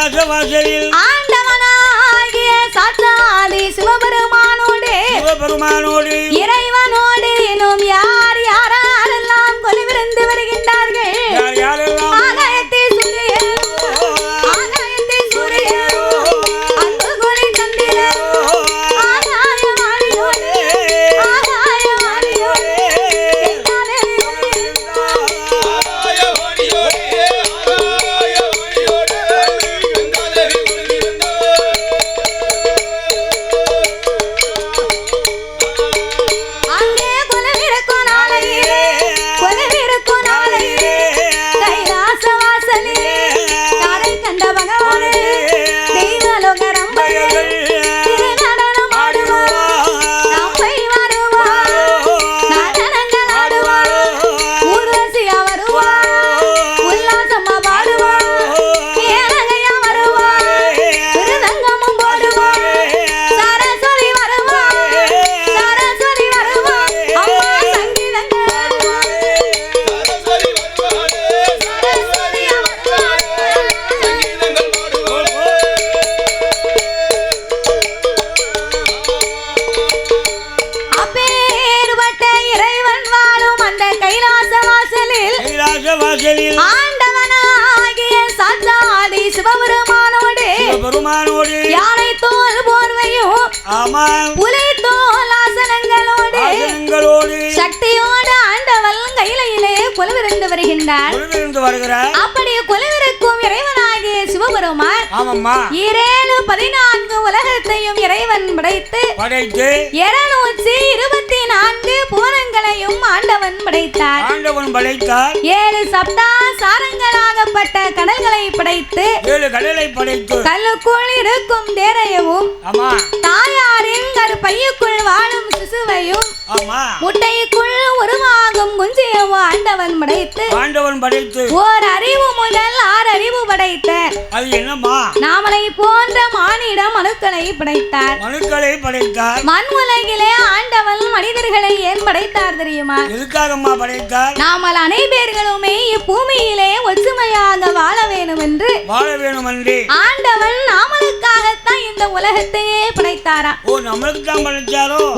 கைலாசவாசலில் ஆண்டவனாகிய சாட்சாதி சிவபெருமானோடு இறைவனோடு எனும் யார் யாரெல்லாம் கொலுவிருந்து வருகின்றார்கள் ஆகாயத்தில் சூரியன் அன்பு கொலை சந்திரன் ஆண்டவனாகிய சாட்சாதி சிவபெருமானோடு யானை தோல் போர்வையும் புலி தோல் ஆசனங்களோடு சக்தியோடு ஆண்டவன் கையிலே கொலுவிருந்து வருகின்றார். அப்படி கொலுவிருக்கும் இறைவனாகிய சிவபெருமான் 14 உலகத்தையும் இறைவன் படைத்து 224 பூரங்களையும் ஆண்டவன் படைத்தார். 7 சப்தா சாரங்களாகப்பட்ட கடல்களை படைத்து கல்லுக்குள் இருக்கும் தேரையவும் தாயாரின் கருப்பையுக்குள் வாழும் சிசுவையும் முட்டைக்குள் உருவாகும் குஞ்சியவும் ஆண்டவன் படைத்து ஓர் அறிவு முதல் 6 அறிவு படைத்த நாமலை போன்ற மானிட மனுக்களை படைத்தார். மண் உலகிலே ஆண்டவன் மனிதர்களை ஏன் படைத்தார் தெரியுமா? நாமல் அனைவர்களுமே இப்பூமியிலே ஒற்றுமையாக வாழ வேணும் என்று ஆண்டவன் நாமளுக்காகத்தான் இந்த உலகத்தையே படைத்தாராம்.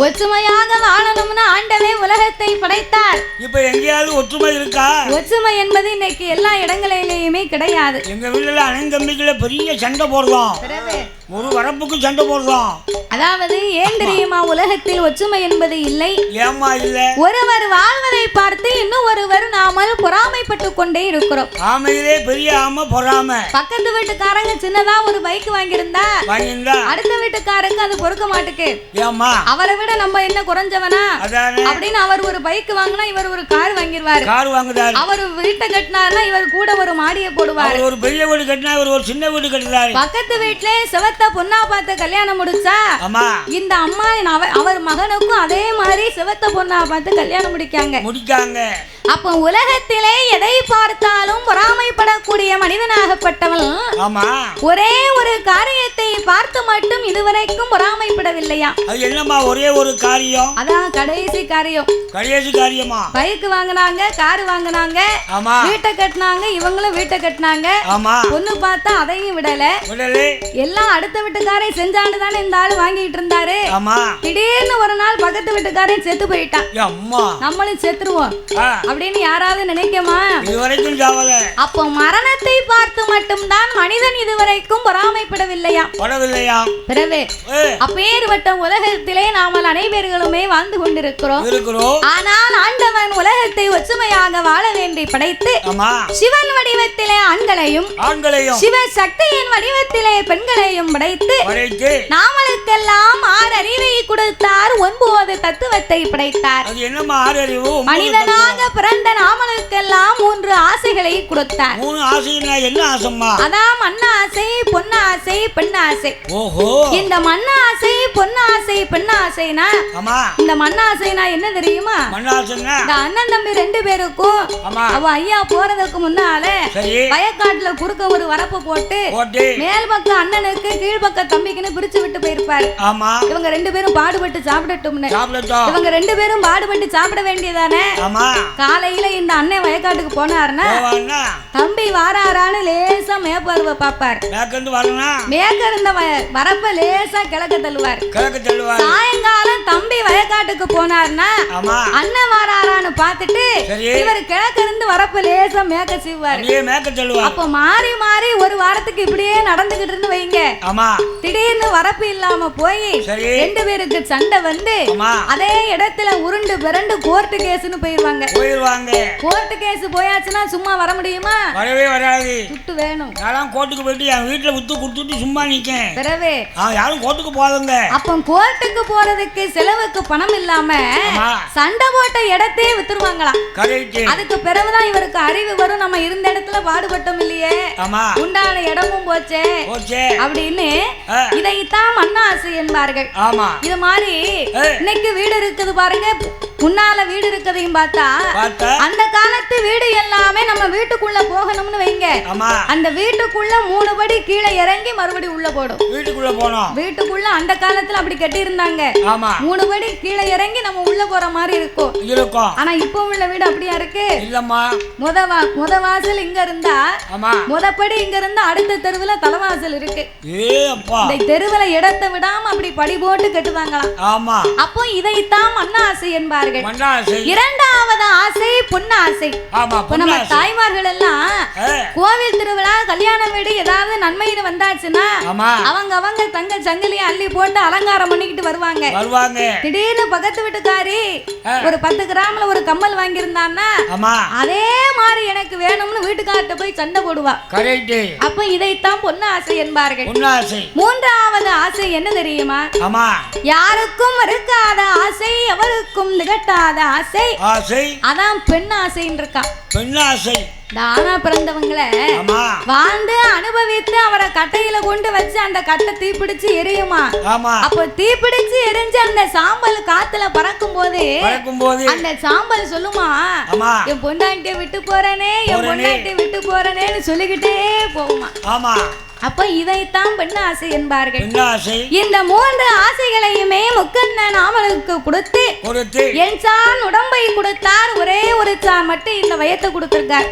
ஒற்றுமையாக வாழணும்னு ஆண்டவே உலகத்தை படைத்தார். இப்ப எங்கேயாவது ஒற்றுமை இருக்கா? ஒற்றுமை என்பது இன்னைக்கு எல்லா இடங்களிலேயுமே கிடையாது. எங்க வீட்டுல அண்ணன் பெரிய சண்டை போடுறோம், ஒரு வரப்புக்கு சண்டை போடுறோம். அதாவது ஏன் தெரியுமா? உலகத்தில் ஒற்றுமை என்பது இல்லை. ஏமா இல்ல? ஒருவர் வாழ்வதை பார்த்து இன்னும் ஒருவர் நாமல் பொறாமைப்பட்டு கொண்டே இருக்கிறோம். ஆமையிலே பெரிய ஆமை பொறாமை. பக்கத்து வீட்டுக்காரங்க சின்னதா ஒரு பைக் வாங்கியிருந்தா அடுத்த வீட்டுக்காரங்க அது பொறுக்க மாட்டுக்கு. ஏமா அவரை விட நம்ம என்ன குறைஞ்சவனா அப்படின்னு அவர் ஒரு பைக் வாங்கினா இவர் ஒரு கார் வாங்கிடுவாரு. அவர் வீட்டை கட்டினார்னா இவர் கூட ஒரு மாடியை போடுவார். ஒரு பெரிய வீடு கட்டினா இவர் ஒரு சின்ன வீடு கட்டுறாரு. பக்கத்து வீட்டுல சிவத்த பொண்ணா பார்த்து கல்யாணம் முடிச்சா இந்த அம்மா அவர் மகனுக்கும் அதே மாதிரி சிவத்த பொண்ணா பார்த்து கல்யாணம் முடிக்காங்க. அப்ப உலகத்திலே எதை பார்த்தாலும் பொறாமைப்படக்கூடிய மனிதனாகப்பட்டவன் ஒரே ஒரு காரியத்தை பார்த்து மட்டும் இதுவரைக்கும் பொறாமைப்படவில்லையா? அது என்னமா ஒரே ஒரு காரியம்? அதான் கடைசி காரியமா? பைக் வாங்கினாங்க, கார் வாங்கினாங்க, வீட்டை கட்டினாங்க, இவங்களும் வீட்டை கட்டினாங்க. பொண்ணு பார்த்தா அதையும் விடல. எல்லாம் அடுத்த வீட்டுக்காரை செஞ்சாண்டு தானே இந்த ஆளு வாங்கிட்டு இருந்தாரு. திடீர்னு ஒரு நாள் பக்கத்து வீட்டுக்காரன் செத்து போயிட்டான். நம்மளும் செத்துருவோம் அப்படின்னு யாராவது நினைக்கமா? இதுவரைக்கும் ஜாவல. அப்போ மரணத்தை பார்த்து மட்டும்தான் மனிதன் இதுவரைக்கும் பொறாமைப்படவில்லையா? பிறவே அப்பேற்பட்ட உலகத்திலே நாமல் அனைவர்களுமே வாழ்ந்து கொண்டிருக்கிறோம். ஆனால் ஆண்டவன் உலகத்தை ஒற்றுமையாக வாழ வேண்டி படைத்து சிவன் வடிவத்திலே ஆண்களையும் சிவ சக்தியின் வடிவத்திலே பெண்களையும் படைத்து நாமளுக்கெல்லாம் 6 அறிவை கொடுத்தார். 9 தத்துவத்தை படைத்தார். மனிதனாக பிறந்த நாமளுக்கெல்லாம் 3 ஆசைகளை கொடுத்தார். 3 ஆசைனா என்ன ஆசைமா? அதான் மண்ணாசை, பொன்னாசை, பெண்ணாசை. இந்த மண்ணாசை, பொன்னாசை, பெண்ணாசைனா இந்த மண்ணாசைனா என்ன தெரியுமா? இந்த அண்ணன் தம்பி 2 பேருக்கும் அவ ஐயா போறதுக்கு முன்னால வயக்காட்டுல குறுக்க ஒரு வரப்பு போட்டு மேல் பக்கம் அண்ணனுக்கு கீழ்பக்க தம்பிக்குன்னு பிரிச்சு விட்டு போயிருப்பாரு. இவங்க ரெண்டு பேரும் பாடுபட்டு சாப்பிடட்டும்னு. இவங்க ரெண்டு பேரும் பாடுபட்டு சாப்பிட வேண்டியதானே. காலையில இந்த அண்ணன் வயக்காட்டுக்கு போனாருன்னா தம்பி வாராரான்னு லேசா மேப்பார்வ பாப்பார். மேற்க இருந்த வரப்ப லேசா கிழக்க தள்ளுவார். சாயங்காலம் தம்பி வயக்காட்டுக்கு போனாருன்னா அண்ணன் வாராரான்னு பார்த்துட்டு இவர் கிழக்க இருந்து வரப்ப லேசா மேக்க செய்வார். அப்ப மாறி மாறி ஒரு வாரத்துக்கு இப்படியே நடந்துகிட்டு இருந்து வைங்க. திடீர்னு வரப்பு இல்லாம போய் ரெண்டு பேருக்கு சண்டை வந்து அதே இடத்துல உருண்டு பிறண்டு கோர்ட்டு கேஸ்னு போயிருவாங்க. கோர்ட்டு கேஸ் போயாச்சுன்னா சும்மா வர முடியுமா? வரவே வராது. துட்டு வேணும். நான் கோர்ட்டுக்கு போயிட்டு என் வீட்டுல வித்து கொடுத்துட்டு சும்மா நிக்கேன். பிறவே யாரும் கோர்ட்டுக்கு போகாதுங்க. அப்ப கோர்ட்டுக்கு போறதுக்கு செலவுக்கு பணம் இல்லாம சண்டை போட்ட இடத்தையே வித்துருவாங்களாம். அதுக்கு பிறகுதான் இவருக்கு அறிவு வரும். நம்ம இருந்த இடத்துல பாடுபட்டோம் இல்லையே, உண்டான இடமும் போச்சே அப்படின்னு இதைத்தான் மண்ணாசை என்பார்கள். இது மாதிரி இன்னைக்கு வீடு இருக்குது பாருங்க. முன்னால வீடு இருக்கதையும் பார்த்தா அந்த காலத்து வீடு எல்லாமே நம்ம வீட்டுக்குள்ள போகணும்னு வைங்க. அந்த வீட்டுக்குள்ள 3 படி கீழே இறங்கி மறுபடி உள்ள போடும். வீட்டுக்குள்ள போனோம். வீட்டுக்குள்ள அந்த காலத்துல அப்படி கட்டி இருந்தாங்க. 3 படி கீழே இறங்கி நம்ம உள்ள போற மாதிரி இருக்கும். ஆனா இப்ப உள்ள வீடு அப்படியா இருக்கு? இல்லம்மா. முத வாசல் இங்க இருந்தா முதப்படி இங்க இருந்தா அடுத்த தெருவுல தலைவாசல் இருக்கு. இந்த தெருவுல இடத்தை விடாம அப்படி படி போட்டு கட்டுவாங்களாம். அப்போ இதைத்தான் மண்ணாசை என்பார். இரண்டாவது ஆசை பொன்னாசை. நம்ம தாய்மார்கள் எல்லாம் கோவில் திருவிழா கல்யாண வீடு ஏதாவது நன்மைன்னு வந்தாச்சுன்னா அவங்க தங்க சங்கிலியை அள்ளி போட்டு அலங்காரம் பண்ணிக்கிட்டு வருவாங்க. திடீர்னு பக்கத்து வீட்டுக்காரி ஒரு 10 கிராம்ல ஒரு கம்மல் வாங்கியிருந்தான்னா அதே மாதிரி எனக்கு வேணும்னு வீட்டுக்கார்ட்ட போய் சண்டை போடுவா. அப்ப இதைத்தான் பொன்னாசை என்பார்கள். மூன்றாவது ஆசை என்ன தெரியுமா? யாருக்கும் இருக்காத ஆசை எவருக்கும் கட்டாத ஆசை அதான் பெண் ஆசைன்னு இருக்கா. பெண் ஆசை தானா பிறந்தவங்களை வாழ்ந்து அனுபவித்து அவரை கட்டையில கொண்டு வச்சு அந்த கட்டை தீப்பிடிச்சு எரியுமா. அப்ப தீப்பிடிச்சு எரிஞ்சு அந்த சாம்பல் காத்துல பறக்கும் போது அந்த சாம்பல் சொல்லுமா, என் பொண்டாட்டியை விட்டு போறேனே என் பொண்டாட்டியை விட்டு போறேனேன்னு சொல்லிக்கிட்டே போகுமா. அப்ப இதைத்தான் பெண் ஆசை என்பார்கள். இந்த 3 ஆசைகளையுமே முக்கண்ணன் நாமலுக்கு கொடுத்து என் சான் உடம்பை கொடுத்தார். ஒரே ஒரு சான் மட்டும் இந்த வயத்தை கொடுத்திருக்கார்.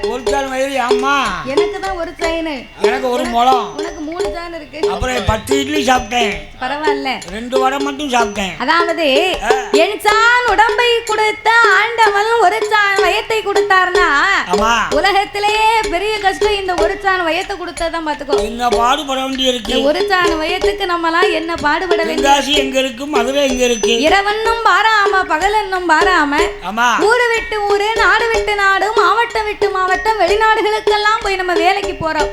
எனக்கு தான் ஒரு சான், எனக்கு ஒரு முழம், உனக்கு 3 சான் இருக்கு. அப்புறம் 10 இட்லி சாப்பிட்டேன், பரவாயில்ல 2 வடை மட்டும் சாப்பிட்டேன். அதாவது என் சான் உடம்பை கொடுத்த ஆண்டவன் ஒரு சான் வயத்தை கொடுத்தார்னா உலகத்திலேயே பெரிய கஷ்டம் இந்த ஒரு சான் வயத்தை கொடுத்ததான் பாத்துக்கோ. பாடுபட வேண்டி இருக்கு. ஒரு சான் வயத்துக்கு நம்மலாம் என்ன பாடுபட வேண்டிய எங்க இருக்கு, மதுரை எங்க இருக்கு. இரவன்னும் பாராம பகலன்னும் பாராம ஊரு விட்டு ஊரு நாடு விட்டு நாடு மாவட்டம் விட்டு மாவட்டம் வெளிநாடுகளுக்கெல்லாம் போய் நம்ம வேலைக்கு போறோம்.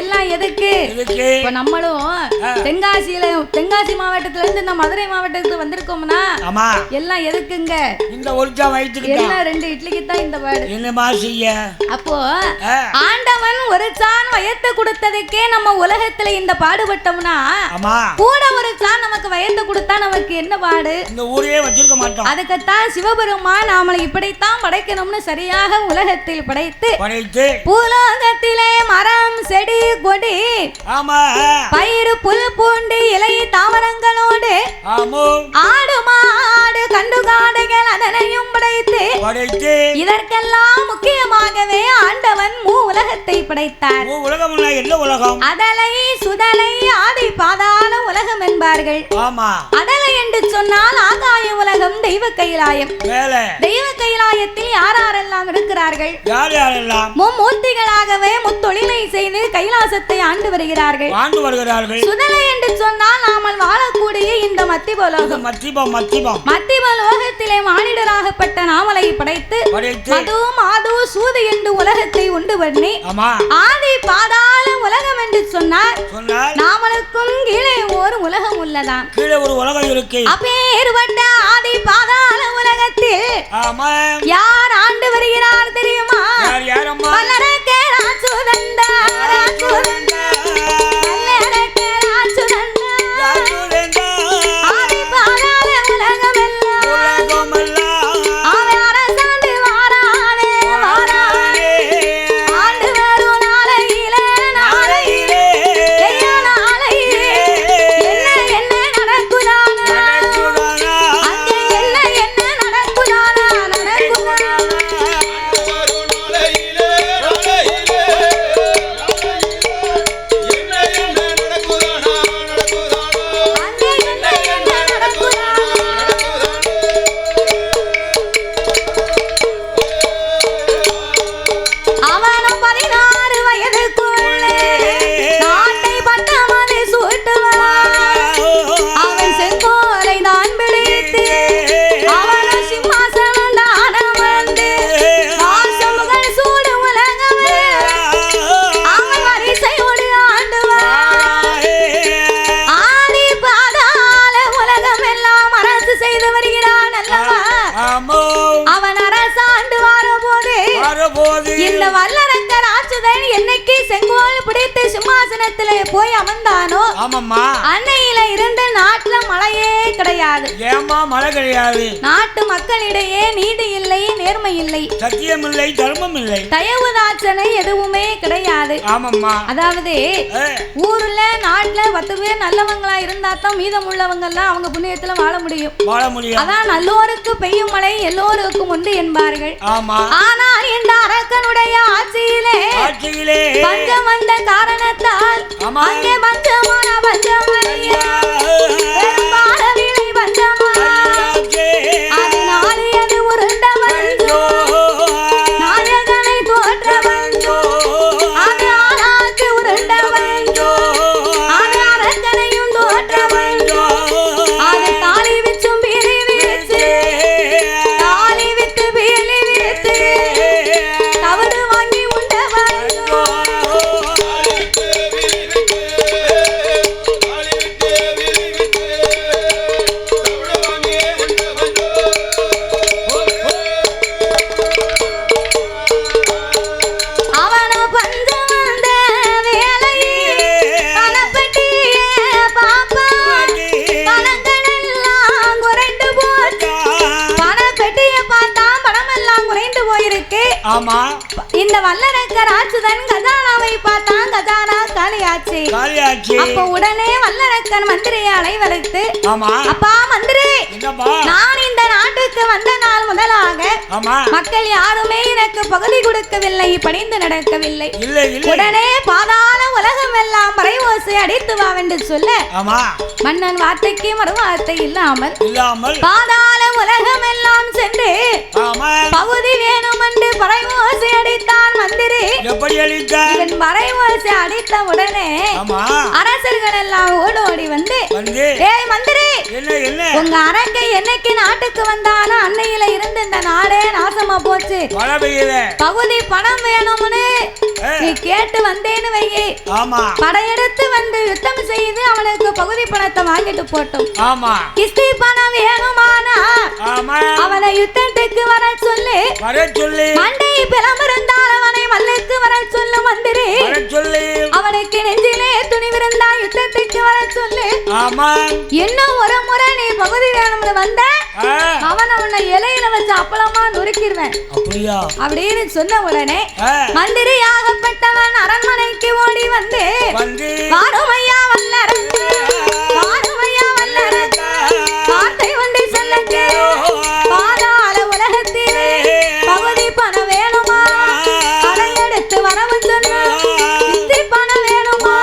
எல்லாம் எதுக்கு? இப்ப நம்மளும் தென்காசி மாவட்டத்துல இருந்து இந்த மதுரை மாவட்டத்துக்கு வந்திருக்கோம்னா எல்லாம் எதுக்குங்க? இந்த ஒரு சான் வயத்துக்கு எல்லாம் 2 இட்லிக்கு தான் இந்த பாடு. என்னமா செய்ய? அப்போ ஆண்டவன் ஒரு சான் வயத்தை கொடுத்ததுக்கே நம்ம உலகத்துல இந்த பாடுபட்டோம்னா கூட ஒரு சான் நமக்கு வயத்தை கொடுத்தா நமக்கு என்ன பாடு? இந்த ஊரையே வச்சிருக்க மாட்டோம். அதுக்குத்தான் சிவபெருமான் நாமளை இப்படித்தான் படைக்கணும்னு சரியாக உலகத்தில் படைத்து பூலோகத்திலே மரம் செடி கொடி பயிறு புல் பூண்டு இலை தாவரங்களோடு ஆடு மாடு கண்டு காடுகள் அதனையும் படைத்து இதற்கெல்லாம் முக்கியமாகவே ஆண்டவன் உலகத்தை படைத்தார். என்ன உலகம்? அதலை சுதலை ஆதி பாதாள உலகம் என்பார்கள். அதலை என்று சொன்னால் ஆகாய உலகம், தெய்வ கைலாயம். தெய்வ கைலாயத்தில் யாரெல்லாம் இருக்கிறார்கள்? மும்மூர்த்திகளாகவே முத்தொழிலை செய்து கைலாசத்தை ஆண்டு வருகிறார்கள். சுதலை என்று சொன்னால் நாமல் வாழக்கூடிய இந்த மத்திபலோகம். மத்திபலோகத்திலே மானிடராகப்பட்ட நாமலை படைத்து மது மாது சூது என்று உலகத்தை உண்டு பண்ணி ஆதி பாதாள உலகம் என்று சொன்னார். நாமலுக்கும் கீழே ஒரு உலகம் உள்ளதா? கீழே ஒரு உலகம் இருக்கு. அப்பேற்பட்ட ஆதி பாதாள உலகத்தில் யார் ஆண்டு வருகிறார் தெரியுமா? பலரக்கே ராசுதண்டா ராசுதண்டா பலரக்கே ராசுதண்டா ஆதி பாதாள உலகம் எல்லாம் அவன் அரசாண்டு வாரானே வாரானே இந்த வல்லரக்கர் ஆச்சுதன் என்னைக்கு செங்கோல் பிடித்து சிம்மாசனத்துல போய் அமர்ந்தானோ அன்னையில இருந்த நாட்டுல மழையே கிடையாது. ஏமா மழை கிடையாது? நாட்டு மக்களிடையே நீதி இல்லை, நேர்மை இல்லை, சத்தியம் இல்லை, தர்மம் இல்லை, தயவுதாட்சணை எதுவுமே கிடையாது. அதாவது ஊர்ல நாட்டுல 10 பேர் நல்லவங்களா இருந்தா தான் மீதம் உள்ளவங்க எல்லாம் அவங்க புண்ணியத்துல வாழ முடியும். அதான் நல்லோருக்கு பெய்யும் மழை எல்லோருக்கும் உண்டு என்பார்கள். ஆனால் இந்த அரக்கனுடைய ஆட்சியிலே பஞ்சம் வந்த காரணத்தால் அங்கே பஞ்சமான பஞ்சமறியா பெரும்பாலவிலை பஞ்சமா அதனாலே அது உருண்டவஞ்சோ நாயகனை தோற்றவஞ்சோ அது ஆளாக்கு உருண்டவஞ்சோ அது அரக்கனையும் தோற்றவஞ்சோ அது தாலி விச்சும் பீலி விரிச்சு தாலி வித்து பீலி விரிச்சு தவறு வாங்கி உண்டவஞ்சோ இந்த வல்லரக்கர் ஆச்சுதன் கஜானாவை பார்த்தான். கஜானா காலியாச்சு. அப்ப உடனே வல்லரக்கன் மந்திரியை அழைவழைத்து, அப்பா மந்திரி, நான் இந்த நாட்டுக்கு வந்த நாள் முதலாக மக்கள் யாருமே எனக்கு பகுதி கொடுக்கவில்லை, பணிந்து நடக்கவில்லை. உடனே பாதாள உலகம் எல்லாம் மறைவோசை அடித்து வா என்று சொல்ல மன்னன் வார்த்தைக்கு மறுவார்த்தை இல்லாமல் பாதாள உலகம் எல்லாம் சென்று பகுதி வேணும் என்று பறைவோசை அடித்தான் மந்திரி. இவன் பறைவோசை அடித்த உடனே அரசர்கள் எல்லாம் ஓடோடி வந்து, ஏய் மந்திரி, உங்க அரக்கை என்னைக்கு நாட்டுக்கு வந்தானோ அன்னையில இருந்து இந்த நாடே நாசமா போச்சு. பகுதி பணம் வேணும்னு நீ கேட்டு வந்தேன்னு வையே, படையெடுத்து வந்து யுத்தம் செய்து அவனுக்கு பகுதி பணத்தை வாங்கிட்டு போட்டோம். கிஸ்தி பணம் வேணுமானா அவனை யுத்தத்துக்கு வர சொல்லி மண்டை பிளம்பிருந்தால் அவனை மல்லுக்கு வர சொல்லு மந்திரி. அவனுக்கு நெஞ்சிலே துணிவிருந்தா யுத்தத்துக்கு வர சொல்லு. இன்னும் ஒரு முறை நீ பகுதி வேணும்னு வந்த அவனை இலையில வச்சு அப்பளமா நொறுக்கிடுவேன் அப்படின்னு சொன்ன உடனே மந்திரி ஆகப்பட்டவன் அரண்மனைக்கு ஓடி வந்து, வாருமையா வல்லரக்க, வாருமையா வல்லரக்க, வார்த்தை ஒன்றை சொல்ல பாதாள உலகத்திலே பகுதி பணம் வேணுமா படையெடுத்து வரவு சொன்ன, இந்தி பணம் வேணுமா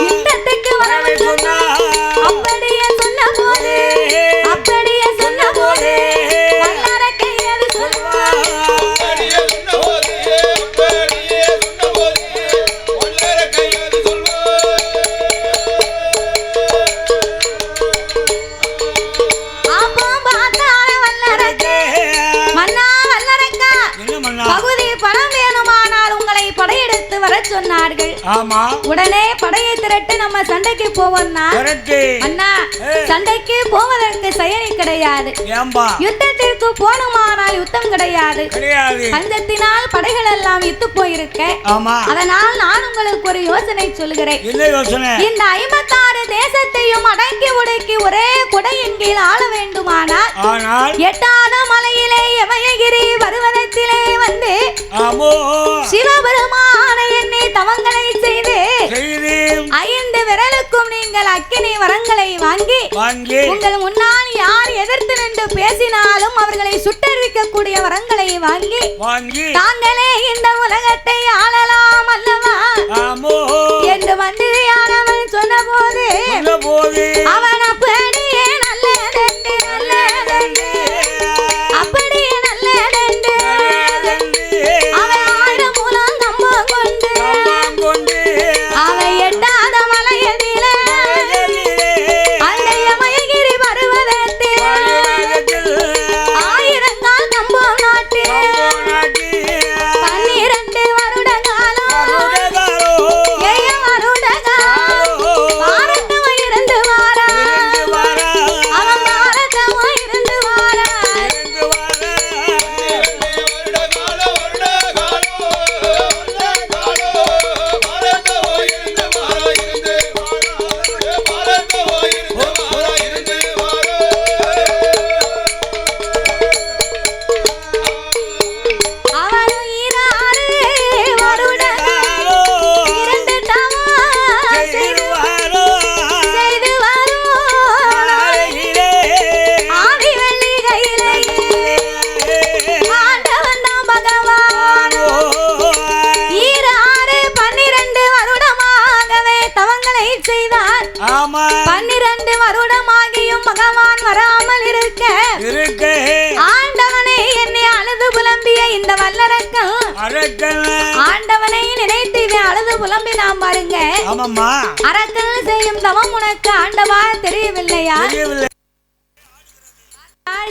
யுத்தத்துக்கு வரவு சொன்ன, அப்படியே சொன்ன போது வல்லரக்கை அது சொல்லுவார். பகுதி பணம் வேணுமானால் உங்களை படையெடுத்து வர சொன்னார்கள். உடனே படையை திரட்டு நம்ம சண்டைக்கு போவோம்னா, அண்ணா சண்டைக்கு போவதற்கு செயலி கிடையாது, யுத்தத்திற்கு போனுமானால் யுத்தம் கிடையாது, பஞ்சத்தினால் படைகள் எல்லாம் இத்து போயிருக்க. அதனால் நான் உங்களுக்கு ஒரு யோசனை சொல்கிறேன். இந்த 56 தேசத்தையும் அடக்கி ஒடுக்கி ஒரே குடையின் கீழ் ஆள வேண்டுமானால் எட்டாத மலையிலே யமயகிரி பர்வதத்திலே வந்து சிவபெருமான எண்ணி தவங்களை செய்து 5 விரலுக்கும் நீங்கள் அக்கினி வரங்களை வாங்கி உங்கள் முன்னால் யார் எதிர்த்து நின்று பேசினாலும் அவர்களை சுட்டறிவிக்கக்கூடிய வரங்களை வாங்கி தாங்களே இந்த உலகத்தை ஆளலாம் அல்லவா என்று மந்திரியானவன் சொன்ன போது அவன் அப்படியே நல்லதென்று அப்படியே நல்லதென்று அவன் ஆடு மூலம் கம்பம் கொண்டு அவன் எட்டாத மலையதில அந்த யமயகிரி பர்வதத்தில் 1000 கால் கம்பம் நாட்டு 12 வருட காலம் ஆண்டவனை நினைத்து அழுது புலம்பினாம் பாருங்க. அரக்கன் செய்யும் தவம் உனக்கு ஆண்டவா தெரியவில்லையா?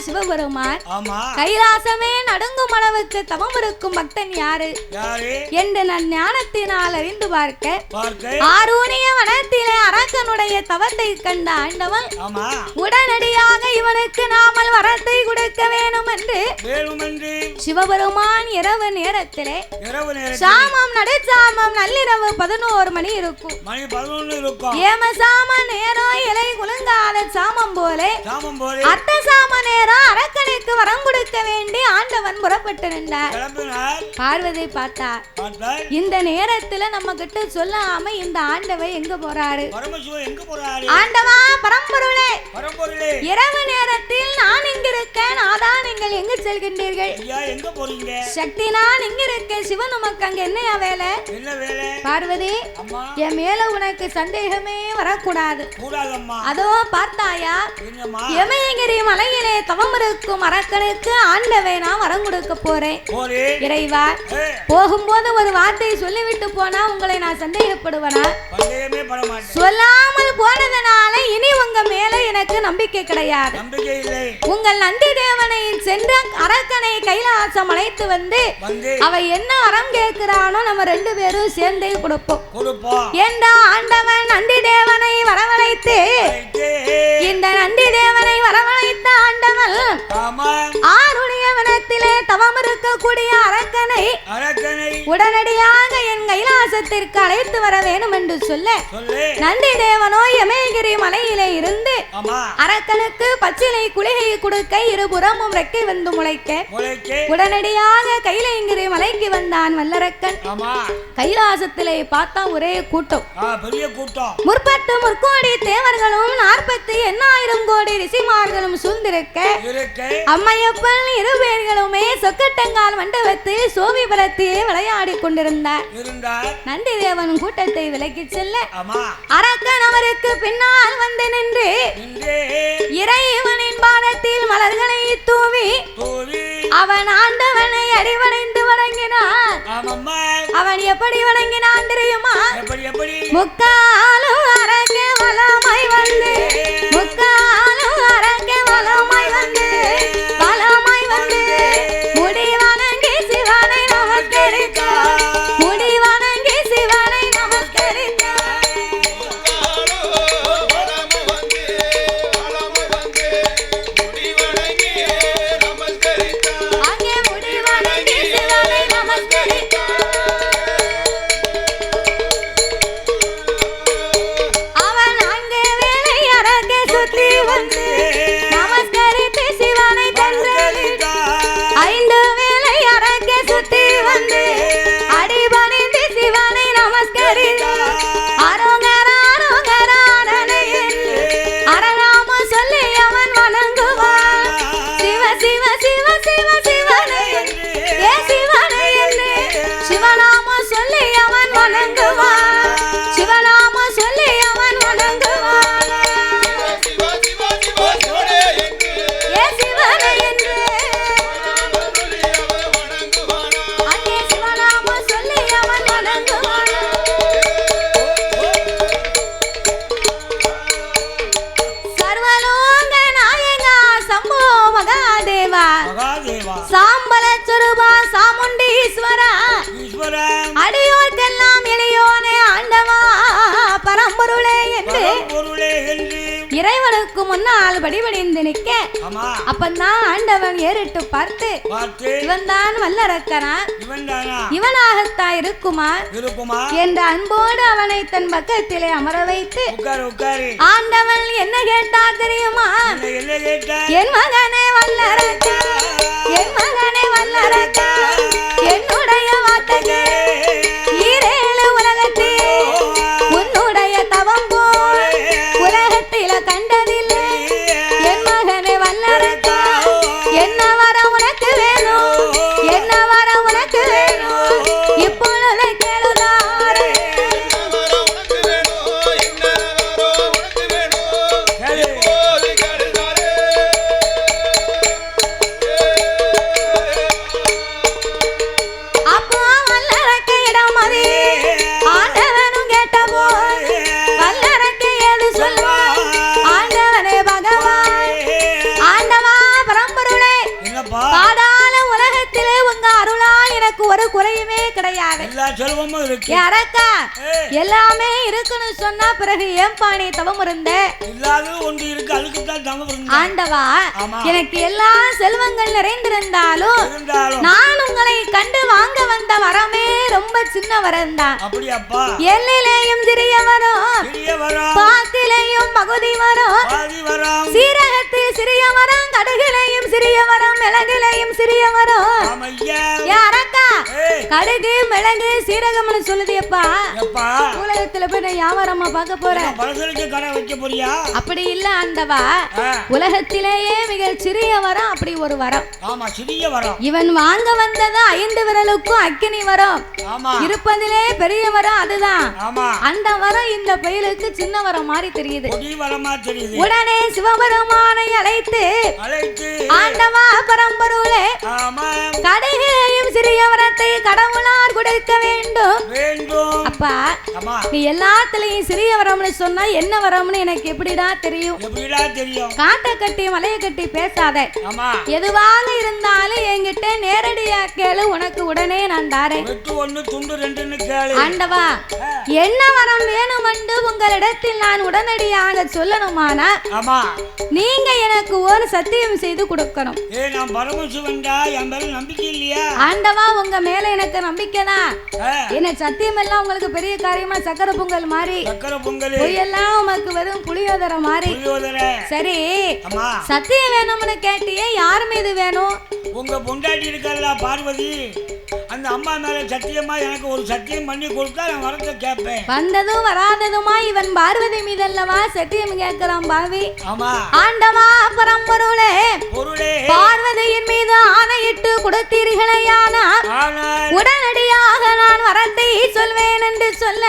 சிவபெருமான் கைலாசமே நடுங்கும் அளவுக்கு தவம் இருக்கும் பக்தன் யாரு என்று நான் ஞானத்தினால் அறிந்து பார்க்க ஆரூணிய வனத்திலே அரக்கனுடைய தவத்தை கண்ட ஆண்டவன் உடனடியாக இவனுக்கு நாமல் வரத்தை கொடுக்க வேணும் என்று சிவபெருமான் இரவு நேரத்திலே சாமம் நடுச்சாமம் நள்ளிரவு 11 மணி இருக்கும். ஏம சாம நேரம் இலை குலுங்காத சாமம் போலே அர்த்த சாம நேரம் அரக்கனுக்கு வரம் கொடுக்க வேண்டி ஆண்டவன் புறப்பட்டு நின்றார். பார்வதி பார்த்தார். இந்த நேரத்துல நம்ம கிட்ட சொல்லாம இந்த ஆண்டவை எங்க போறாரு? ஆண்டவா பரம்பொருளே, இரவு நேரத்தில் நான் இங்க இருக்கேன், அதான் நீங்கள் எங்க செல்கின்றீர்கள்? சக்தி நான் இங்க இருக்கேன், சிவன் உமக்கு அங்க என்னையா வேலை? பார்வதி, என் மேல உனக்கு சந்தேகமே வரக்கூடாது. அதோ பார்த்தாயா, யமகிரி மலையிலே தவம் இருக்கும் அரக்கனுக்கு ஆண்டவே நான் வரம் கொடுக்க போறேன். இறைவா, போகும்போது ஒரு வார்த்தை சொல்லிவிட்டு போனா உங்களை நான் சந்தேகப்படுவனா? சொல்லாமல் போனதனால இனி உங்க மேல எனக்கு நம்பிக்கை கிடையாது. உங்கள் நந்தி தேவனை சென்ற அரக்கனை கைலாசம் அழைத்து வந்து அவ என்ன வரம் கேட்கிறானோ நம்ம 2 பேரும் சேர்ந்தே கொடுப்போம் என்ற ஆண்டவன் நந்தி தேவனை வரவழைத்து இந்த நந்தி தேவனை வரவழைத்த ஆண்டவன் ஆருடைய வனத்திலே தவம் இருக்கக்கூடிய அரக்கனை உடனடியாக என் கைலாசத்திற்கு அழைத்து வர வேண்டும் என்று சொல்ல நந்தி தேவனோ யமகிரி மலையிலே இருந்து அரக்கனுக்கு பச்சிலை குளிகை கொடுக்க இருபுறமும் ரெக்கை வந்து முளைக்க உடனடியாக கைலங்கிரி மலைக்கு வந்தான் வல்லரக்கன். கைலாசத்திலே பார்த்தா ஒரே கூட்டம், முற்பட்டு முற்கோடி தேவர்களும் 48,000 கோடி ரிஷிமார்களும் சூழ்ந்திருக்க அம்மையப்பன் 2 பேர்களுமே சொக்கட்டங்கால் மண்டபத்தில் சோவிபுரத்திலே விளையாடி கொண்டிருந்தார். நந்தி தேவன் கூட்டத்தை விலக்கி செல்ல அரக்கன் அவருக்கு பின்னால் வந்து நின்று இறைவனின் பாதத்தில் மலர்களை தூவி அவன் ஆண்டவனை அறிவடைந்து வணங்கினான். அவன் எப்படி வணங்கினான் தெரியுமா? முக்காலும் அரக்க வலமாய் வந்து, முக்காலும் அரக்க வலமாய் வந்து, வலமாய் வந்து முடி வணங்கி சிவனை நமஸ்கரித்தார், முடி வணங்கி சிவனை நமஸ்கரித்தார். அங்கே முடி வணங்கி சிவனை நமஸ்கரித்தார். அவன் அங்கே வேலை அரக்க சுற்றி வந்து நமஸ்கரித்து சிவனை தந்தளித்தார். 5 வேலை அரக்க சுற்றி வந்து அடிபணிந்து சிவனை நமஸ்கரித்தார். அரோகரா அரோகரா அரநாம சொல்லி அவன் வணங்குவான். சிவ சிவ சிவ சிவ சிவனை ஏ சிவனை என்று சிவநாம சொல்லி அவன் வணங்குவான். சிவநாம சொல்லி அவன் வணங்குவான். ஏ சிவனை என்று அங்கே சிவநாம சொல்லி அவன் வணங்குவான். சர்வலோக நாயகா சம்போ மகாதேவா சாம்பல சுரூபா சாமுண்டீஸ்வரா அடியோர்க்கெல்லாம் எளியோனே ஆண்டவா பரம்பொருளே என்று இறைவனுக்கு முன்னால் படிபடிந்து நிற்க அப்பந்தான் ஆண்டவன் ஏறிட்டு பார்த்து இவன் தான் வல்லரக்கனா, இவனாகத்தான் இருக்குமா என்ற அன்போடு அவனை தன் பக்கத்திலே அமர வைத்து ஆண்டவன் என்ன கேட்டா தெரியுமா? என் மகனே வல்லரக்கா, என் மகனே வல்லரக்கா, என்னுடைய வார்த்தைக்கு ஈரேழு உலகத்தில் உன்னுடைய தவம் போல் உலகத்தில கண்டதில்லை. என் மகனே வல்லரக்கா, என்ன வர உனக்கு வேணும், என்ன வர உனக்கு வேணும், இப்பொழுது கேளுதாரே. ஜோதி ஆண்டவனும் கேட்ட போது வல்லரக்கு ஏது சொல்வார் ஆண்டவனே பகவான் ஆண்டவா பரம்பொருளே பாதாள உலகத்திலே உங்க அருளா எனக்கு ஒரு குறையுமே கிடையாது எல்லா செல்வமும் இருக்கு அரக்கா எல்லாமே இருக்குன்னு சொன்னா பிறகு ஏன் பாணி தவம் இருந்த இல்லாத ஒன்று இருக்கு அதுக்கு தான் தவம் இருந்த ஆண்டவா எனக்கு எல்லா செல்வங்கள் நிறைந்திருந்தாலும் நான் உங்களை கண்டு வாங்க வந்த வரமே ரொம்ப சின்ன வரம் தான் அப்படியாப்பா எல்லையிலேயும் சிறிய வரம் பாத்திலேயும் பகுதி வரம் சீரகத்தில் சிறிய வரம் கடுகிலையும் சிறிய வரம் மிளகிலையும் சிறிய வரம் அரக்கா கடுகு மிளகு சீரகம்னு சொல்லுதியப்பா உலகத்துல போய் நான் வியாபாரமா பார்க்க போறேன் கடை வைக்க போறியா அப்படி இல்ல ஆண்டவா உலகத்திலேயே மிக சிறிய வரம் அப்படி ஒரு வரம் ஆமா சிறிய வரம் இவன் வாங்க வந்தது 5 விரலுக்கும் அக்கினி வரம் இருப்பதிலே பெரிய வரம் அதுதான் அந்த வரம் இந்த பயலுக்கு சின்ன வரம் மாதிரி தெரியுது உடனே சிவபெருமானை அழைத்து ஆண்டவா பரம்பொருளே கடுகையும் சிறிய வரத்தை கடவுளார் கொடுக்க வேண்டும் அப்பா நீ எல்லாத்துலயும் சிறிய வரம்னு சொன்னா என்ன வரம்னு எனக்கு எப்படிடா தெரியும் காட்டை கட்டி மலையை கட்டி பேசாத எதுவாக இருந்தாலும் என்கிட்ட நேரடியா கேளு உனக்கு உடனே நான் தாரேன் ஆண்டவா என்ன வரம் வேணும் என்று உங்களிடத்தில் நான் உடனடியாக சொல்லணுமானா நீங்க எனக்கு ஒரு சத்தியம் செய்து கொடுக்கணும் ஆண்டவா உங்க மேல எனக்கு நம்பிக்கை தான் என்ன சத்தியம் எல்லாம் உங்களுக்கு பெரிய காரியமா சக்கரை பொங்கல் மாதிரி பொய்யெல்லாம் உமக்கு வெறும் புளியோதரை மாதிரி சரி சத்தியம் வேணும்னு கேட்டியே யார் மீது வேணும் உங்க பொண்டாட்டி இருக்கல பார்வதி அந்த அம்மா மேல சத்தியமா எனக்கு ஒரு சத்தியம் பண்ணி கொடுத்தா நான் வரத கேட்பேன் வந்ததும் வராததுமா இவன் பார்வதி மீது அல்லவா சத்தியம் கேட்கிறான் பாவி ஆண்டவா பரம்பொருளே பார்வதியின் மீது ஆணையிட்டு கொடுத்தீர்களேயானா உடனடியாக நான் வரத்தை சொல்வேன் என்று சொல்ல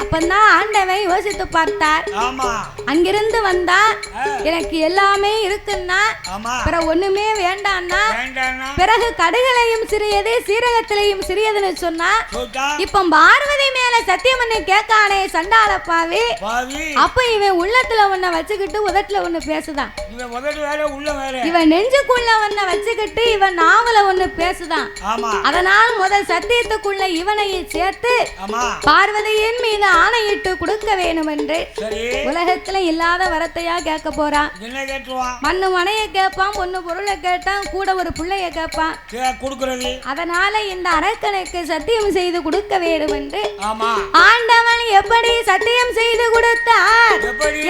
அப்பந்தான் ஆண்டவை யோசித்து பார்த்தார் அங்கிருந்து வந்தா எனக்கு எல்லாமே இருக்குன்னா பிறகு ஒண்ணுமே வேண்டான்னா பிறகு கடுகளையும் சிறியது சீரகத்திலையும் சிறியதுன்னு சொன்னா இப்ப பார்வதி மேல சத்தியம் பண்ணி கேட்கானே சண்டாள பாவி அப்ப இவன் உள்ளத்துல ஒன்ன வச்சுக்கிட்டு உதட்டுல ஒண்ணு பேசுதான் இவன் நெஞ்சுக்குள்ள ஒன்ன வச்சுக்கிட்டு இவன் நாவல ஒண்ணு பேசுதான் அதனால் முதல் சத்தியத்துக்குள்ள இவனையும் சேர்த்து பார்வதியின் மீது ஆணையிட்டு கொடுக்க வேணும் என்று உலகத்துல இல்லாத வரத்தையா கேட்க போறான் மண்ணு மனைய கேட்பான் பொண்ணு பொருளை கேட்டான் கூட ஒரு பிள்ளைய கேட்பான் அதனால இந்த அரக்கனுக்கு சத்தியம் செய்து கொடுக்க வேண்டும் என்று ஆண்டவன் எப்படி சத்தியம் செய்து கொடுத்தார்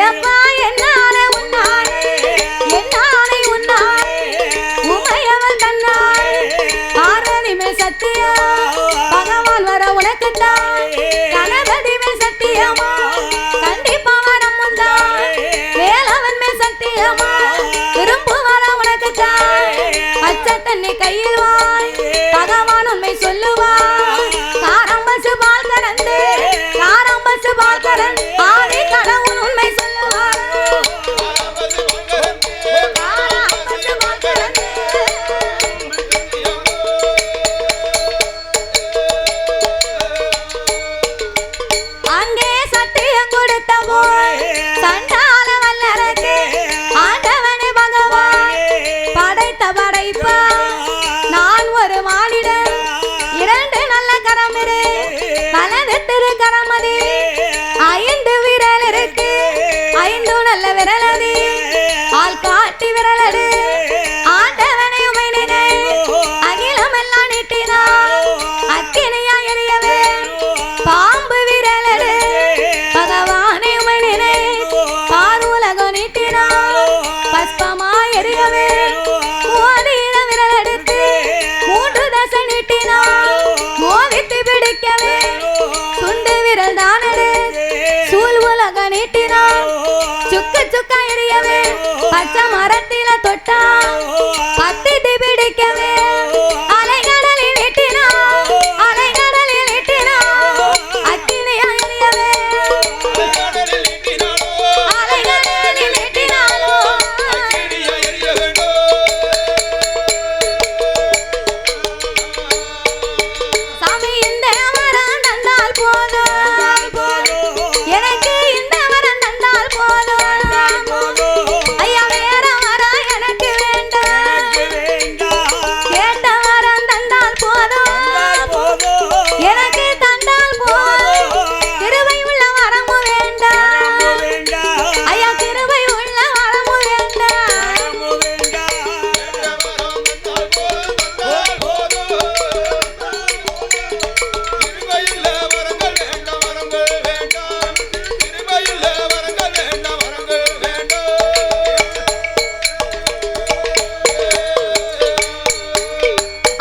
எப்பா என்னால உன்னாலே என்னாலே உன்னாலே உமையவன் தன்னாலே பார்வதி மேல் சத்தியம் பகவான் வர உனக்கு தான் கணபதி மேல் சத்தியமா கண்டிப்பா வரம் வந்தான் வேலவன் மேல் சத்தியமா திரும்ப வர உனக்கு தான் பச்சை தண்ணி கையில் வாய் பகவான் உண்மை சொல்லுவான் காரம் பசு பால் கறந்து ஆதி கடவுள் உண்மை சொல்லுவான் அங்கே சத்தியம் கொடுத்த போய் சண்டால வல்லரக்கு ஆண்டவனே பகவான் படைத்த படைப்பா நான் ஒரு மானிடன் 2 நல்ல கரமிரு வலது திருக்கரமதி 5 விரல் இருக்கு 5 நல்ல விரல் அது ஆள் காட்டி விரல் அது ஆண்டவனை உமை நினை அகிலம் எல்லாம் நீட்டினான் அக்கினியா எரியவே பாம்பு விரல் அது பகவானை உமை நினை பார் உலகம் நீட்டினான் பஸ்பமா எரியவே மோதிர விரல் எடுத்து 3 தசை நீட்டினான் மோதித்து பிடிக்கவே சுண்டு விரல் தானடு சூழ் உலக நீட்டினான் சுக்கு சுக்கா எரியவே பச்சை மரத்தில தொட்டா பத்திட்டு பிடிக்கவே அலைகடலில் நீட்டினான் அலைகடலில் நீட்டினான் அக்கினியா எரியவே அலைகடலில் நீட்டினாலோ சாமி இந்த தந்தால் போதும் எனக்கு இந்த வரம் தந்தால் போதும் ஐயா வேற வரம் எனக்கு வேண்டாம் கேட்ட வரம் தந்தால் போதும் எனக்கு தந்தால் போதும் கிருபை உள்ள வரமும் வேண்டாம் ஐயா கிருபை உள்ள வரமும் வேண்டாம்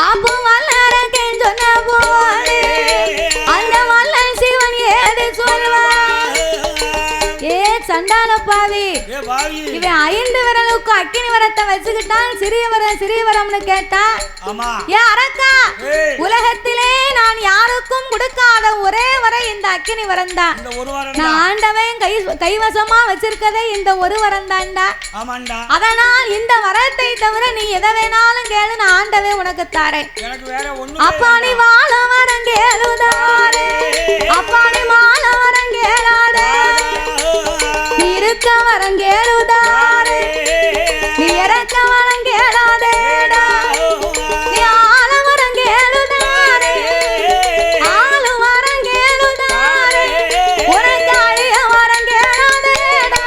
அப்போ வல்லரக்கே சொன்ன போது அந்த வல்ல சிவன் ஏது சொல்வார் ஏ சண்டால பாவி இவன் 5 விரலுக்கு அக்கினி வரத்தை வச்சுக்கிட்டான் சிறிய வரம்னு கேட்டா ஏ அரக்கா உலகத்திலே நான் யாருக்கும் கொடுக்காத ஒரே வரை இந்த அக்கினி வரம் தான் நான் ஆண்டவன் கைவசமா வச்சிருக்கதே இந்த ஒரு வரம் தான்டா அதனால் இந்த வரத்தை தவிர நீ எதை வேணாலும் கேளு நான் ஆண்டவே உனக்கு தாரேன் அப்பா நீ வாழ வரம் கேளுதாரே அப்பா நீ வாழ வரம் கேளாதே நீ இருக்க வரம் கேளுதாரே நீ இறக்க வரம் கேளாதேடா நீ ஆள வரம் கேளுதாரே ஆளு வரம் கேளுதாரே உனக்கு அழிய வரம் கேளாதேடா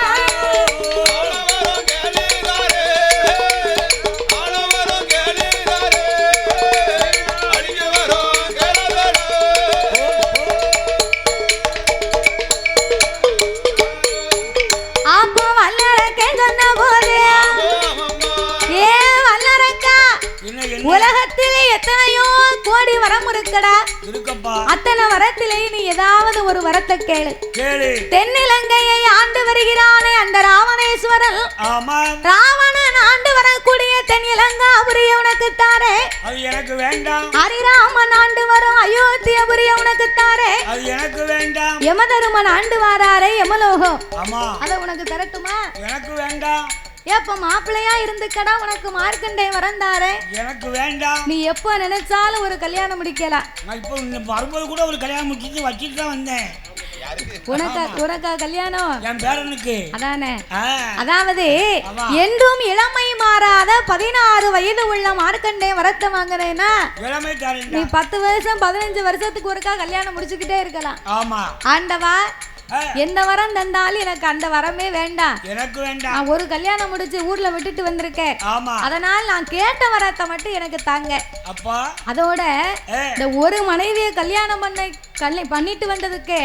அப்போ வல்லரக்கே சொன்ன போது ஏ வல்லரக்கா உலகத்திலே எத்தனையோ கோடி வரம் இருக்குடா அத்தனை வரத்திலே நீ ஏதாவது ஒரு வரத்தை கேளு தென்னிலங்கையை ஆண்டு வருகிறானே அந்த ராவணேஸ்வரன் ராவணன் ஆண்டு வரக்கூடிய தென்னிலங்காபுரிய உனக்கு தாரே அது எனக்கு வேண்டாம் ஹரிராமன் ஆண்டு வரும் அயோத்தியபுரிய உனக்கு தாரே அது எனக்கு வேண்டாம் யமதருமன் ஆண்டு வாராரே யமலோகம் ஆமா அத உனக்கு தரட்டுமா எனக்கு வேண்டாம் ஏப்ப மாப்பிள்ளையா இருந்துக்கடா உனக்கு மார்க்கண்டே வரந்தாரே எனக்கு வேண்டாம் நீ எப்ப நினைச்சாலும் ஒரு கல்யாணம் முடிக்கலாம் நான் இப்போ வரும்போது கூட ஒரு கல்யாணம் முடிச்சிட்டு வச்சிட்டு தான் வந்தேன் உனக்கா கல்யாணம் என் பேரனுக்கு அதானே அதாவது என்றும் இளமை மாறாத 16 வயது உள்ள மார்க்கண்டே வரத்தை வாங்குறேன்னா நீ 10 வருஷம் 15 வருஷத்துக்கு ஒருக்கா கல்யாணம் முடிச்சுக்கிட்டே இருக்கலாம் ஆமா ஆண்டவா எந்த வரம் தந்தாலும் எனக்கு அந்த வரமே வேண்டாம் எனக்கு வேண்டாம் நான் ஒரு கல்யாணம் முடிச்சு ஊர்ல விட்டுட்டு வந்திருக்கேன் அதனால் நான் கேட்ட வரத்தை மட்டும் எனக்கு தாங்க அப்பா அதோட இந்த ஒரு மனைவியை கல்யாணம் பண்ணிட்டு வந்ததுக்கு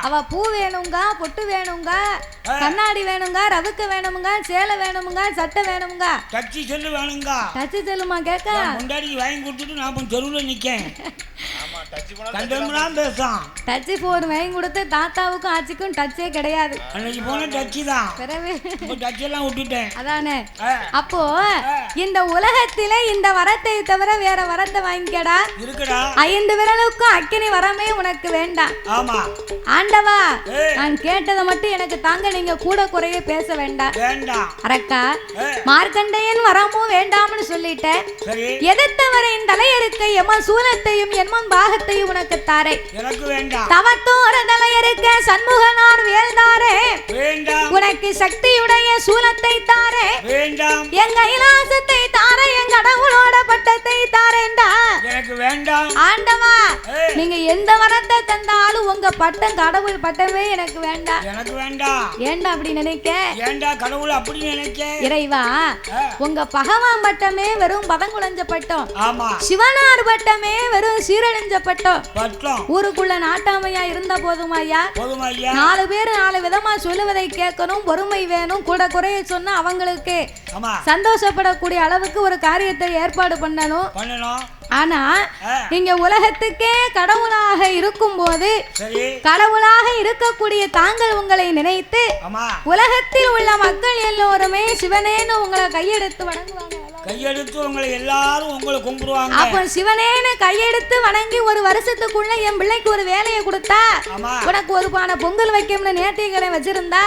அவ பூ வேணுங்க பொட்டு வேணுங்க கண்ணாடி வேணுங்க ரவுக்கு வேணுமுங்க சேலை வேணுமுங்க சட்டை வேணுமுங்க டச்சி செல்லு வேணுங்க டச்சி செல்லுமா கேட்க முன்னாடி வாங்கி கொடுத்துட்டு நான் தெருவில் நிக்கேன் டச்சி போன் வாங்கி கொடுத்து தாத்தாவுக்கும் ஆச்சிக்கும் டச்சே கிடையாது அன்னைக்கு போன டச்சி தான் டச் எல்லாம் விட்டுட்டேன் அதானே அப்போ இந்த உலகத்திலே இந்த வரத்தை தவிர வேற வரத்தை வாங்கிக்கடா இருக்குடா 5 விரலுக்கும் அக்கினி வரமே உனக்கு வேண்டாம் ஆமா ஆண்டவா நான் கேட்டதை மட்டும் எனக்கு தாங்க நீங்க கூட குறைய பேச வேண்டாம் அரக்கா மார்க்கண்டேயன் வரமும் வேண்டாம்னு சொல்லிட்டேன் எதிர்த்தவரின் தலையறுக்கை எமன் சூலத்தையும் என்மன் பாகத்தையும் உனக்கு தாரே எனக்கு வேண்டாம் தவத்தோர தலையறுக்க சண்முகனார் வேல்தாரே உனக்கு சக்தியுடைய சூலத்தை தாரே என் கைலாசத்தை தாரே என் கடவுளோட பட்டத்தை தாரேண்டா எனக்கு வேண்டாம் ஆண்டவா நீங்க எந்த வரத்தை தந்தாலும் உங்க பட்டம் கடவுள் பட்டமே எனக்கு வேண்டாம் ஏண்டா அப்படி நினைக்க கடவுள் அப்படி நினைக்க இறைவா உங்க பகவான் பட்டமே வெறும் பதங்குழஞ்ச பட்டம் சிவனார் பட்டமே வெறும் சீரழிஞ்ச பட்டம் ஊருக்குள்ள நாட்டாமையா இருந்த போதும் ஐயா 4 பேர் 4 விதமா சொல்லுவதை கேட்கணும் பொறுமை வேணும் கூட குறைய சொன்னா அவங்களுக்கு சந்தோஷப்படக்கூடிய அளவுக்கு ஒரு காரியத்தை ஏற்பாடு பண்ணணும் ஆனா நீங்க உலகத்துக்கே கடவுளாக இருக்கும் போது கடவுளாக இருக்கக்கூடிய தாங்கள் உங்களை நினைத்து உலகத்தில் உள்ள மக்கள் எல்லோருமே சிவனேன்னு உங்களை கையெடுத்து வணங்குவாங்க கையெடுத்து உங்களை எல்லாரும் உங்களை கும்பிடுவாங்க. அப்ப சிவனேன்னு கையெடுத்து வணங்கி ஒரு வருஷத்துக்குள்ள என் பிள்ளைக்கு ஒரு வேலையை கொடுத்தா, உனக்கு ஒரு பானை பொங்கல் வைக்கணும்னு நேர்த்திக்கடை வச்சிருந்தா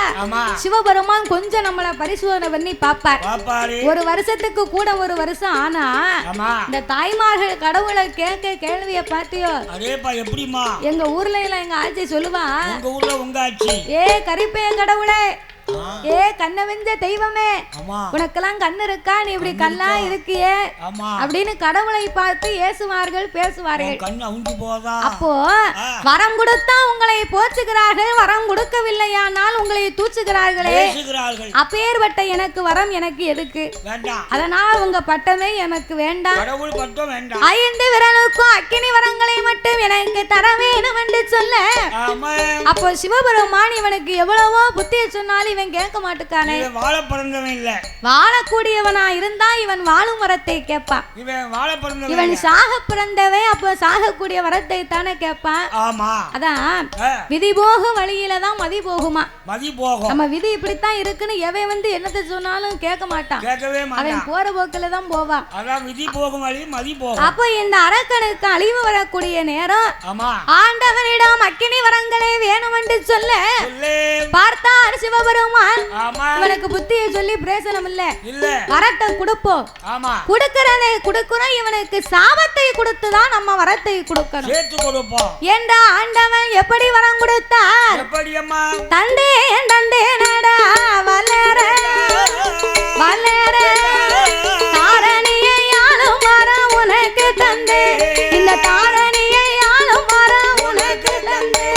சிவபெருமான் கொஞ்சம் நம்மள பரிசோதனை பண்ணி பாப்பாரு. ஒரு வருஷத்துக்கு கூட ஒரு வருஷம் ஆனா இந்த தாய்மார்கள் கடவுளை கேட்க கேள்விய பாத்தியோ? அதேப்பா எப்படிமா எங்க ஊர்ல எங்க ஆட்சி சொல்லுவா, உங்க ஊர்ல உங்க ஆட்சி, ஏ கரிப்பே கடவுளே, ஏ கண்ண வெஞ்ச தெய்வமே, உனக்கெல்லாம் கண்ணு இருக்கா, நீ இப்படி கல்லா இருக்கியே அப்படின்னு கடவுளை பார்த்து ஏசுவார்கள், பேசுவார்கள். அப்போ வரம் கொடுத்தா உங்களை போற்றுகிறார்கள், வரம் கொடுக்கவில்லையானால் உங்களை தூச்சுகிறார்களே. அப்பேற்பட்ட எனக்கு வரம் எனக்கு எதுக்கு? அதனால் உங்க பட்டமே எனக்கு வேண்டாம். 5 விரலுக்கும் அக்கினி வரங்களை மட்டும் எனக்கு தர வேணும் என்று சொல்ல, அப்போ சிவபெருமான் இவனுக்கு எவ்வளவோ புத்தியை சொன்னாலும் இவன் கேட்க மாட்டுக்கானே. வாழ பிறந்தவன் இல்ல, வாழக்கூடியவனா இருந்தா இவன் வாழும் வரத்தை கேட்பான். இவன் சாக பிறந்தவன், அப்ப சாகக்கூடிய வரத்தை தானே கேட்பான். அதான் விதி போக வழியில தான் மதி போகுமா. நம்ம விதி இப்படித்தான் இருக்குன்னு எவன் வந்து என்னத்தை சொன்னாலும் கேட்க மாட்டான், அவன் போற போக்குல தான் போவான். அப்போ இந்த அரக்கனுக்கு அழிவு வரக்கூடிய நேரம் ஆண்டவனிடம் அக்கினி வரங்களே வேணும் என்று சொல்ல பார்த்தார் சிவபெருமான். இவனுக்கு புத்தியை சொல்லி பிரயோஜனம் இல்ல, வரத்தை கொடுப்போம், கொடுக்கிறதை கொடுக்கிறோம், இவனுக்கு சாபத்தை கொடுத்துதான் நம்ம வரத்தை கொடுக்கணும் என்ற ஆண்டவன் எப்படி வரம் கொடுத்தார்? தண்டே தண்டே நடா வளர வளர தாரணியை ஆளும் வரம் உனக்கு தந்தே, இந்த தாரணியை ஆளும் வரம் உனக்கு தந்தே.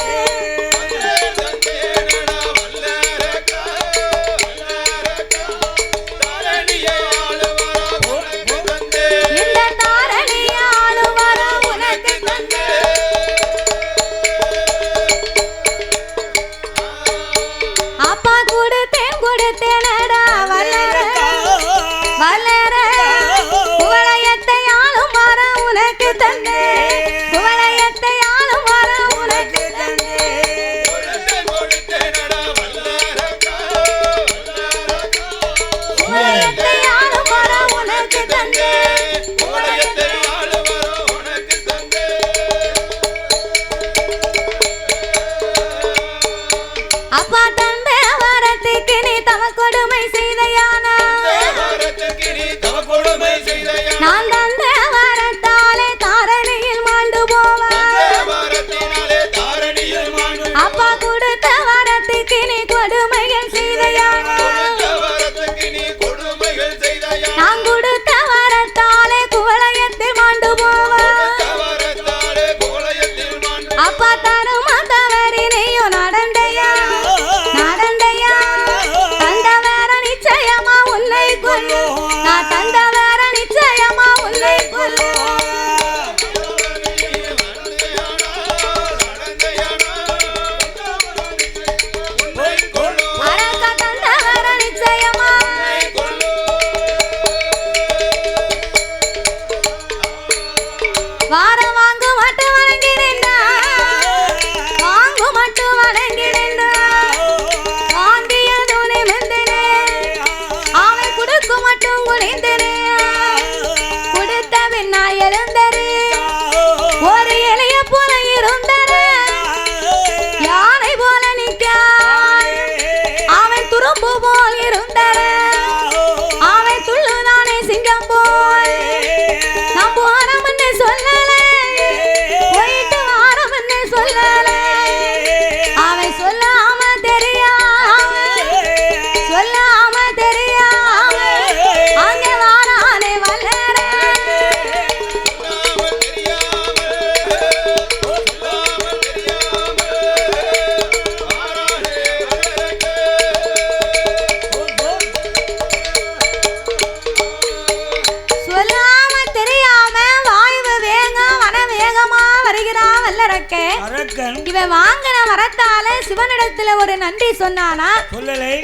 இவன் வாங்கின வரத்தால சிவனிடத்துல ஒரு நன்றி சொன்னானா? சொல்லலை.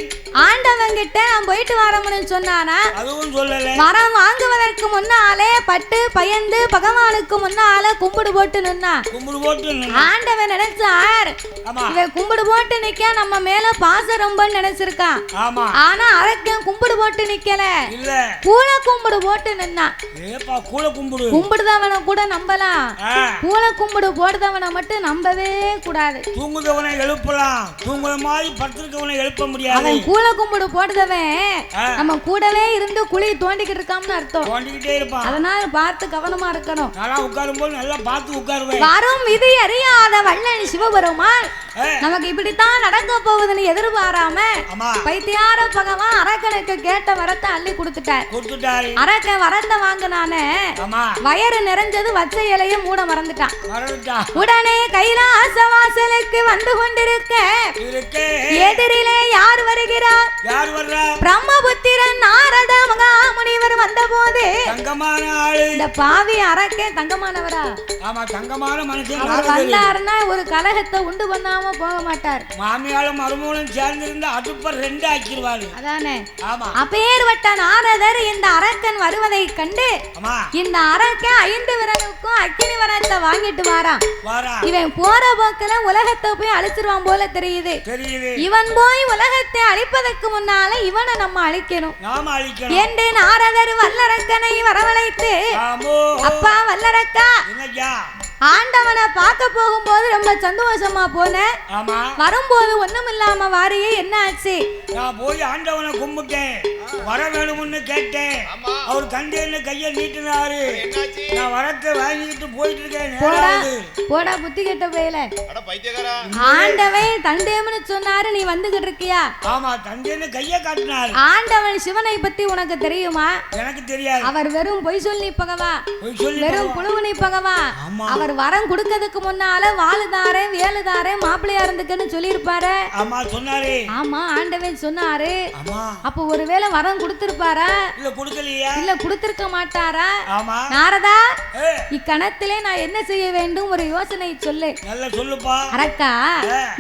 ஆண்டவன் கிட்ட நான் போயிட்டு வரமுன்னு சொன்னானா? அதுவும் சொல்லல. வரம் வாங்குவதற்கு முன்னாலே பட்டு பயந்து பகவானுக்கு முன்னால கும்பிடு போட்டு நின்னா. கும்பிடு போட்டு ஆண்டவன் நினைச்சார், இவன் கும்பிடு போட்டு நிக்க நம்ம மேல பாசம் ரொம்ப நினைச்சிருக்கான். ஆமா. ஆனா அரக்கன் கும்பிடு போட்டு நிக்கல, இல்ல கூல கும்பிடு போட்டு நின்னா. ஏப்பா கூல கும்பிடு. கும்பிடுதவனை கூட நம்பலாம், கூல கும்பிடு போடுதவனை மட்டும் நம்பவே கூடாது. தூங்குதவனை எழுப்பலாம், தூங்குற மாதிரி படுத்திருக்கவனை எழுப்ப முடியாது. அவன் கூல கும்பிடு போடுதவன் நம்ம கூடவே இருந்து குழி தோண்டிக்கிட்டு இருக்கான்னு அர்த்தம். தோண்டிக்கிட்டே இருப்பான். அதனால பார்த்து கவனமா இருக்கணும். நல்லா உட்காரும் போது நல்லா பார்த்து உட்காருவேன். வரும் விதி அறியாத வள்ளல் சிவபெருமான் நமக்கு இப்படித்தான் நடக்க போகுதுன்னு எதிர்பாராம பைத்தியார பகவான் அரக்கனுக்கு கேட்ட வரத்தை அள்ளி கொடுத்துட்டாரு. அரக்கன் வரத்தை வாங்கினானே வயறு நிறைஞ்சது வச்ச இலைய மூட மறந்துட்டான். உடனே கைலாச வாசலுக்கு வந்து கொண்டிருக்க எதிரிலே யார் வருகிறார்? பிரம்மபுத்திரன் நாரத மகாமுனிவர் வந்த போது இந்த பாவி அரக்கன் தங்கமானவரா? அவர் வந்தாருன்னா ஒரு கலகத்தை உண்டு பண்ணாம போக மாட்டார். மாமியாலும் மருமகளும் சேர்ந்திருந்த அடுப்பர் ரெண்டு ஆக்கிடுவாரு. அதானே. அப்பேர்வட்ட நாரதர் இந்த அரக்கன் வருவதை கண்டு இந்த அரக்கன் 5 விரலுக்கும் அக்கினி வரத்தை வாங்கிட்டு வாரான். இவன் போற போக்குல உலகத்தை போய் அழிச்சிருவான் போல தெரியுது. இவன் போய் உலகத்தை அழிப்பதற்கு முன்னால இவனை நம்ம அழிக்கணும் என்று நாரதர் வல்லரக்கனை வரவழைத்து, அப்பா வல்லரக்கா, ஆண்டவனை பார்க்க போகும்போது ரொம்ப சந்தோஷமா போன, வரும்போது ஒண்ணும் இல்லாம வாரியே, என்ன ஆச்சு? நான் போய் ஆண்டவனை கும்பிட்டேன், வர வேணும்னு கேட்டேன். அவர் கண்டேன்னு கையை நீட்டினாரு. நான் வரத்தை வாங்கிட்டு போயிட்டு இருக்கேன். போடா புத்தி கெட்ட போயல. ஆண்டவன் தண்டேம்னு சொன்னாரு, நீ வந்துகிட்டு இருக்கியா? ஆமா, தண்டேன்னு கையை காட்டினாரு. ஆண்டவன் சிவனை பத்தி உனக்கு தெரியுமா? எனக்கு தெரியாது. அவர் வெறும் பொய் சொல்லி பகவா, வெறும் புழுவனி பகவா. அவர் வரம் கொடுக்கிறதுக்கு முன்னால வாழுதாரே வேலுதாரே மாப்பிள்ளையா இருந்துக்குன்னு சொல்லியிருப்பாரு. ஆமா சொன்னாரு. ஆமா ஆண்டவன் சொன்னாரு. அப்ப ஒருவேளை வரம் கொடுத்திருப்பாரா? இல்ல கொடுக்கலையா? இல்ல கொடுத்திருக்க மாட்டாரா? ஆமா. நாரதா, இக்கணத்திலே நான் என்ன செய்ய வேண்டும் ஒரு யோசனை சொல்லு. நல்ல சொல்லுப்பா. அரக்கா,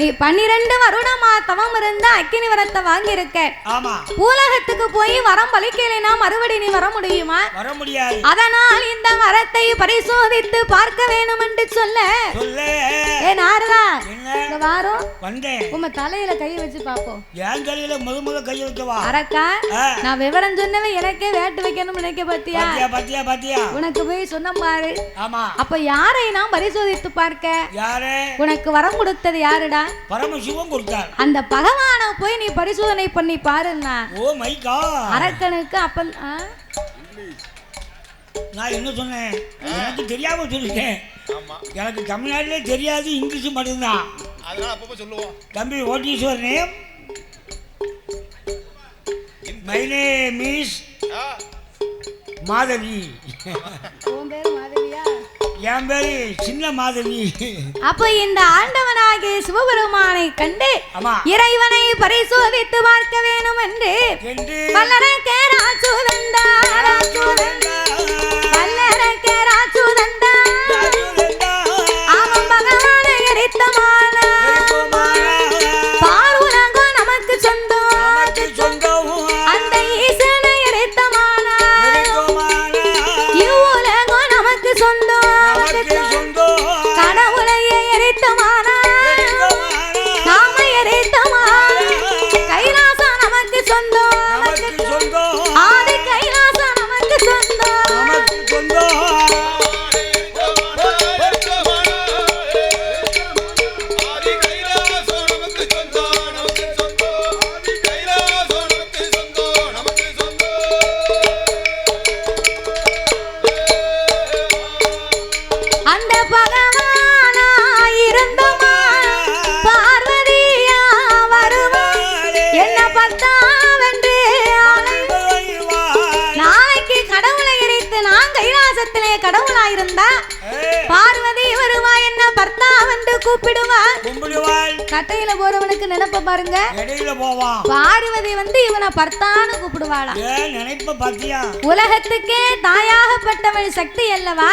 நீ 12 வருடமா தவம் இருந்தா அக்கினி வரத்தை வாங்கி இருக்க. ஆமா. பூலகத்துக்கு போய் வரம் பலிக்கலைனா மறுபடி நீ வர முடியுமா? வர முடியாது. அதனால் இந்த வரத்தை பரிசோதித்து பார்க்க வேணும் என்று சொல்ல. ஏ நாரதா, இந்த வாரம் வந்தேன். உங்க தலையில கை வச்சு பாப்போம். என் தலையில முத கை வைக்கவா? அரக்கா, நான் விவரம் சொன்னவன் எனக்கே வேட்டு வைக்கணும் நினைக்க பாத்தியா? பாத்தியா உனக்கு போய் சொன்ன பாரு. ஆமா. அப்ப யாரை நான் பரிசோதித்து பார்க்க? யாரு? உனக்கு வரம் கொடுத்தது யாருடா? பரமசிவன் கொடுத்தார். அந்த பகவானை போய் நீ பரிசோதனை பண்ணி பாருன்னா. Oh my God. அரக்கனுக்கு அப்ப நான் என்ன சொன்னேன்? எனக்கு தெரியாம சொல்லிட்டேன். எனக்கு தமிழ்நாட்டிலே தெரியாது, இங்கிலீஷ் மட்டும்தான். அதனால அப்பப்போ சொல்லுவோம். தம்பி, what is your name? My name is Madhavi. உன் பேரு மாதவியா? என் பேரு சின்ன மாதவி. அப்ப இந்த ஆண்டவனாகிய சிவபெருமானை கண்டு இறைவனை பரிசோதித்து பார்க்க வேணும் என்று வல்லரக்கே ராஜுதந்தா வல்லரக்கே ராஜுதந்தா அவன் பகவானை எரித்தமான பாருலகம் நமக்கு சொந்தம், அந்த ஈசனை எரித்தமான இவ்வுலகம் நமக்கு சொந்தம், கடவுளையே எரித்தமான நாம எரித்தமான கைலாசம் நமக்கு சொந்தம், ஆதி கைலாசம் நமக்கு சொந்தம். அந்த பகவானா இருந்தமா பார்வதியா வருவாள் என்ன பத்தாவென்று நாளைக்கு கடவுளை எரித்து நான் கைலாசத்திலே கடவுளாயிருந்தா பார்வதி வருவா என்ன பர்த்தாவென்று கூப்பிடுவாள். கட்டையில போறவனுக்கு நினைப்ப பாருங்க, பார்வதி வந்து இவனை பர்த்தான்னு கூப்பிடுவாளா? நினைப்ப பாத்தியா? உலகத்துக்கே தாயாகப்பட்டவள் சக்தி அல்லவா?